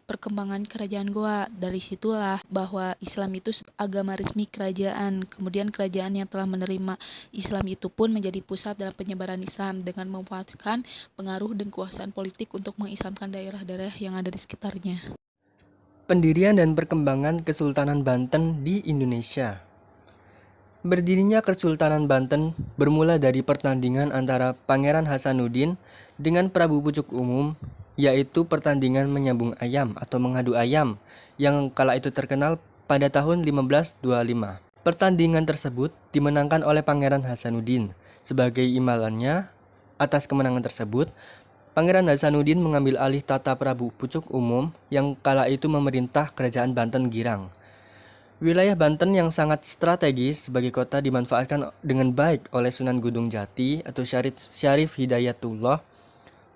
perkembangan Kerajaan Goa. Dari situlah bahwa Islam itu agama resmi kerajaan. Kemudian kerajaan yang telah menerima Islam itu pun menjadi pusat dalam penyebaran Islam dengan memanfaatkan pengaruh dan kekuasaan politik untuk mengislamkan daerah-daerah yang ada di sekitarnya. Pendirian dan perkembangan Kesultanan Banten di Indonesia. Berdirinya Kesultanan Banten bermula dari pertandingan antara Pangeran Hasanuddin dengan Prabu Pucuk Umum, yaitu pertandingan menyambung ayam atau mengadu ayam yang kala itu terkenal pada tahun 1525. Pertandingan tersebut dimenangkan oleh Pangeran Hasanuddin. Sebagai imbalannya atas kemenangan tersebut, Pangeran Hasanuddin mengambil alih tata Prabu Pucuk Umum yang kala itu memerintah Kerajaan Banten Girang. Wilayah Banten yang sangat strategis sebagai kota dimanfaatkan dengan baik oleh Sunan Gunung Jati atau Syarif Hidayatullah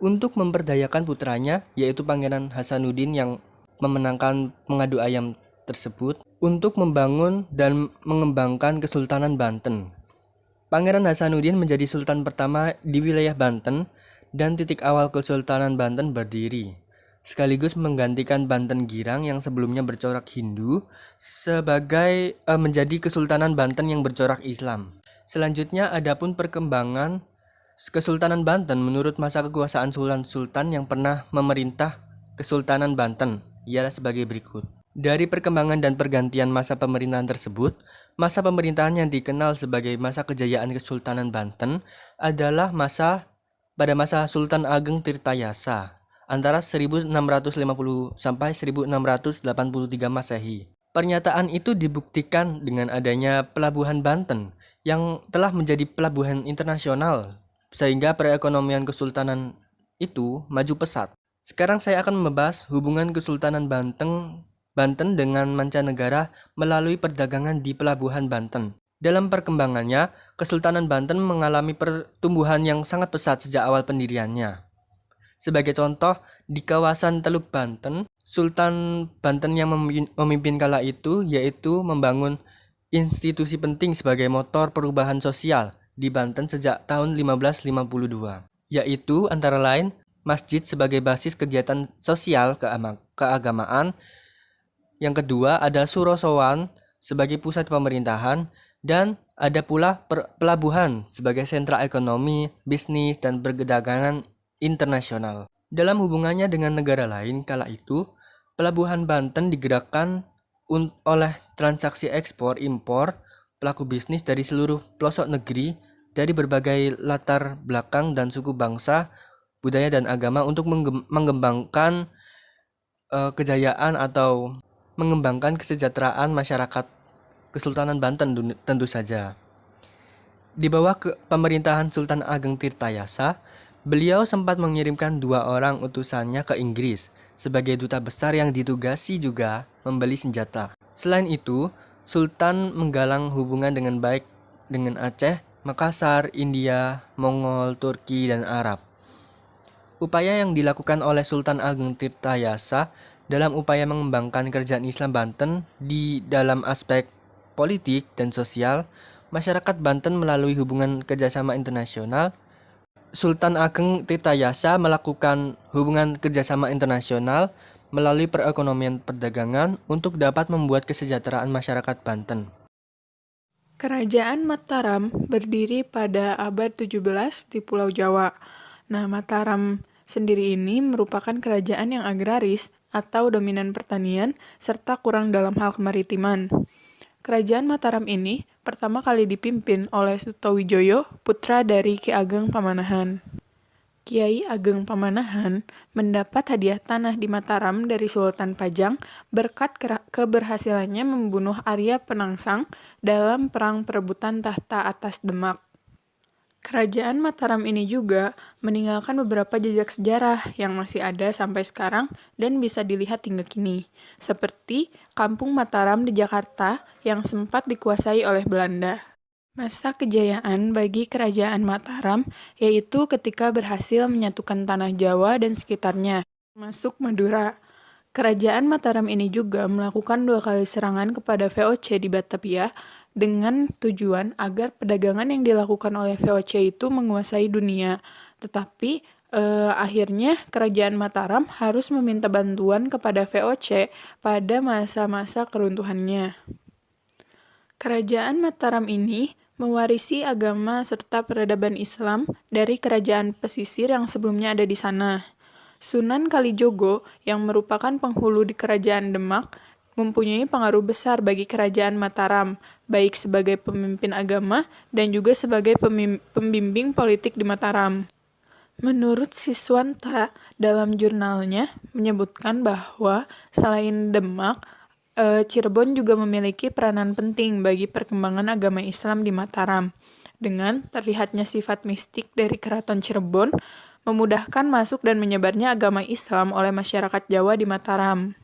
untuk memperdayakan putranya, yaitu Pangeran Hasanuddin yang memenangkan pengadu ayam tersebut untuk membangun dan mengembangkan Kesultanan Banten. Pangeran Hasanuddin menjadi sultan pertama di wilayah Banten dan titik awal Kesultanan Banten berdiri, sekaligus menggantikan Banten Girang yang sebelumnya bercorak Hindu sebagai menjadi Kesultanan Banten yang bercorak Islam. Selanjutnya adapun perkembangan Kesultanan Banten menurut masa kekuasaan sultan-sultan yang pernah memerintah Kesultanan Banten ialah sebagai berikut. Dari perkembangan dan pergantian masa pemerintahan tersebut, masa pemerintahan yang dikenal sebagai masa kejayaan Kesultanan Banten adalah pada masa Sultan Ageng Tirtayasa antara 1650 sampai 1683 Masehi. Pernyataan itu dibuktikan dengan adanya pelabuhan Banten yang telah menjadi pelabuhan internasional sehingga perekonomian Kesultanan itu maju pesat. Sekarang saya akan membahas hubungan Kesultanan Banten dengan mancanegara melalui perdagangan di Pelabuhan Banten. Dalam perkembangannya, Kesultanan Banten mengalami pertumbuhan yang sangat pesat sejak awal pendiriannya. Sebagai contoh, di kawasan Teluk Banten, Sultan Banten yang memimpin kala itu yaitu membangun institusi penting sebagai motor perubahan sosial di Banten sejak tahun 1552, yaitu antara lain masjid sebagai basis kegiatan sosial keagamaan. Yang kedua ada Surosowan sebagai pusat pemerintahan dan ada pula pelabuhan sebagai sentra ekonomi, bisnis, dan perdagangan internasional. Dalam hubungannya dengan negara lain kala itu, Pelabuhan Banten digerakkan oleh transaksi ekspor-impor pelaku bisnis dari seluruh pelosok negeri dari berbagai latar belakang dan suku bangsa, budaya, dan agama untuk mengembangkan kejayaan atau mengembangkan kesejahteraan masyarakat Kesultanan Banten tentu saja. Di bawah pemerintahan Sultan Ageng Tirtayasa, beliau sempat mengirimkan 2 orang utusannya ke Inggris sebagai duta besar yang ditugasi juga membeli senjata. Selain itu, Sultan menggalang hubungan dengan baik dengan Aceh, Makassar, India, Mongol, Turki, dan Arab. Upaya yang dilakukan oleh Sultan Ageng Tirtayasa dalam upaya mengembangkan kerajaan Islam Banten di dalam aspek politik dan sosial, masyarakat Banten melalui hubungan kerjasama internasional. Sultan Ageng Tirtayasa melakukan hubungan kerjasama internasional melalui perekonomian perdagangan untuk dapat membuat kesejahteraan masyarakat Banten. Kerajaan Mataram berdiri pada abad 17 di Pulau Jawa. Nah, Mataram sendiri ini merupakan kerajaan yang agraris atau dominan pertanian serta kurang dalam hal kemaritiman. Kerajaan Mataram ini pertama kali dipimpin oleh Sutowijoyo, putra dari Ki Ageng Pamanahan. Kiai Ageng Pamanahan mendapat hadiah tanah di Mataram dari Sultan Pajang berkat keberhasilannya membunuh Arya Penangsang dalam perang perebutan tahta atas Demak. Kerajaan Mataram ini juga meninggalkan beberapa jejak sejarah yang masih ada sampai sekarang dan bisa dilihat hingga kini, seperti Kampung Mataram di Jakarta yang sempat dikuasai oleh Belanda. Masa kejayaan bagi Kerajaan Mataram yaitu ketika berhasil menyatukan tanah Jawa dan sekitarnya, termasuk Madura. Kerajaan Mataram ini juga melakukan 2 kali serangan kepada VOC di Batavia dengan tujuan agar perdagangan yang dilakukan oleh VOC itu menguasai dunia. Tetapi akhirnya Kerajaan Mataram harus meminta bantuan kepada VOC pada masa-masa keruntuhannya. Kerajaan Mataram ini mewarisi agama serta peradaban Islam dari kerajaan pesisir yang sebelumnya ada di sana. Sunan Kalijogo yang merupakan penghulu di Kerajaan Demak mempunyai pengaruh besar bagi Kerajaan Mataram, baik sebagai pemimpin agama dan juga sebagai pembimbing politik di Mataram. Menurut Siswanta dalam jurnalnya menyebutkan bahwa selain Demak, Cirebon juga memiliki peranan penting bagi perkembangan agama Islam di Mataram. Dengan terlihatnya sifat mistik dari Keraton Cirebon, memudahkan masuk dan menyebarnya agama Islam oleh masyarakat Jawa di Mataram.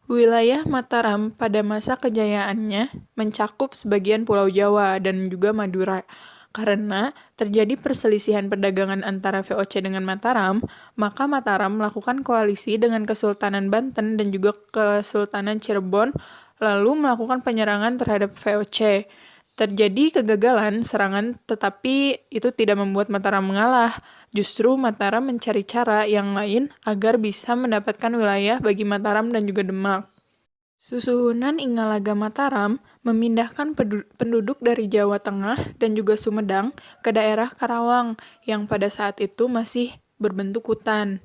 Wilayah Mataram pada masa kejayaannya mencakup sebagian Pulau Jawa dan juga Madura. Karena terjadi perselisihan perdagangan antara VOC dengan Mataram, maka Mataram melakukan koalisi dengan Kesultanan Banten dan juga Kesultanan Cirebon, lalu melakukan penyerangan terhadap VOC. Terjadi kegagalan serangan, tetapi itu tidak membuat Mataram mengalah. Justru Mataram mencari cara yang lain agar bisa mendapatkan wilayah bagi Mataram dan juga Demak. Susuhunan Ingalaga Mataram memindahkan penduduk dari Jawa Tengah dan juga Sumedang ke daerah Karawang yang pada saat itu masih berbentuk hutan.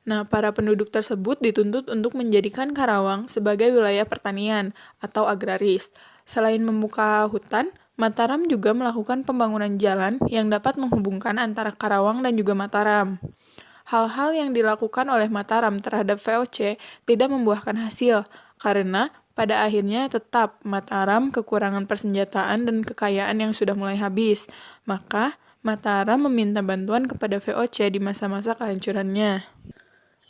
Nah, para penduduk tersebut dituntut untuk menjadikan Karawang sebagai wilayah pertanian atau agraris. Selain membuka hutan, Mataram juga melakukan pembangunan jalan yang dapat menghubungkan antara Karawang dan juga Mataram. Hal-hal yang dilakukan oleh Mataram terhadap VOC tidak membuahkan hasil, karena pada akhirnya tetap Mataram kekurangan persenjataan dan kekayaan yang sudah mulai habis. Maka Mataram meminta bantuan kepada VOC di masa-masa kehancurannya.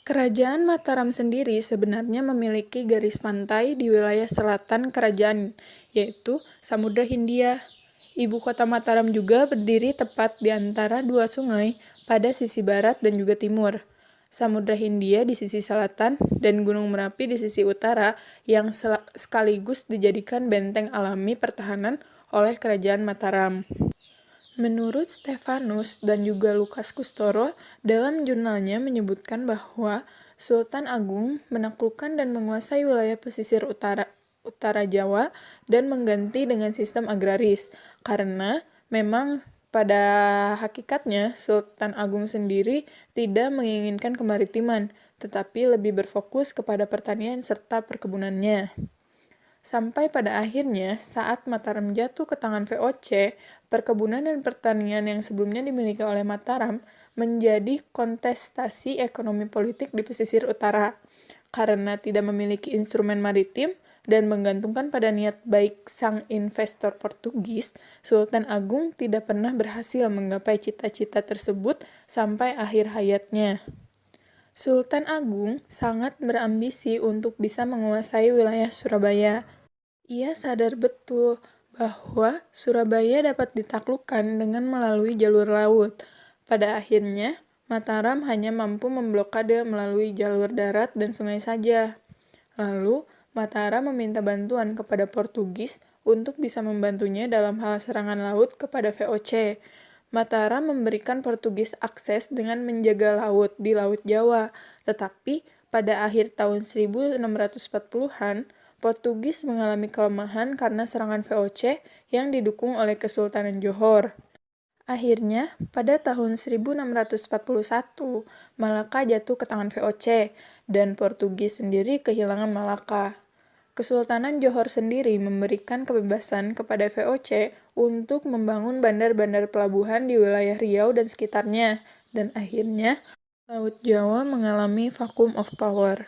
Kerajaan Mataram sendiri sebenarnya memiliki garis pantai di wilayah selatan kerajaan, yaitu Samudra Hindia. Ibu kota Mataram juga berdiri tepat di antara dua sungai pada sisi barat dan juga timur. Samudra Hindia di sisi selatan dan Gunung Merapi di sisi utara yang sekaligus dijadikan benteng alami pertahanan oleh kerajaan Mataram. Menurut Stefanus dan juga Lukas Kustoro, dalam jurnalnya menyebutkan bahwa Sultan Agung menaklukkan dan menguasai wilayah pesisir utara Jawa dan mengganti dengan sistem agraris, karena memang pada hakikatnya Sultan Agung sendiri tidak menginginkan kemaritiman, tetapi lebih berfokus kepada pertanian serta perkebunannya. Sampai pada akhirnya, saat Mataram jatuh ke tangan VOC, perkebunan dan pertanian yang sebelumnya dimiliki oleh Mataram menjadi kontestasi ekonomi politik di pesisir utara. Karena tidak memiliki instrumen maritim dan menggantungkan pada niat baik sang investor Portugis, Sultan Agung tidak pernah berhasil menggapai cita-cita tersebut sampai akhir hayatnya. Sultan Agung sangat berambisi untuk bisa menguasai wilayah Surabaya. Ia sadar betul bahwa Surabaya dapat ditaklukkan dengan melalui jalur laut. Pada akhirnya, Mataram hanya mampu memblokade melalui jalur darat dan sungai saja. Lalu, Mataram meminta bantuan kepada Portugis untuk bisa membantunya dalam hal serangan laut kepada VOC. Mataram memberikan Portugis akses dengan menjaga laut di Laut Jawa, tetapi pada akhir tahun 1640-an, Portugis mengalami kelemahan karena serangan VOC yang didukung oleh Kesultanan Johor. Akhirnya, pada tahun 1641, Malaka jatuh ke tangan VOC, dan Portugis sendiri kehilangan Malaka. Kesultanan Johor sendiri memberikan kebebasan kepada VOC untuk membangun bandar-bandar pelabuhan di wilayah Riau dan sekitarnya, dan akhirnya Laut Jawa mengalami vacuum of power.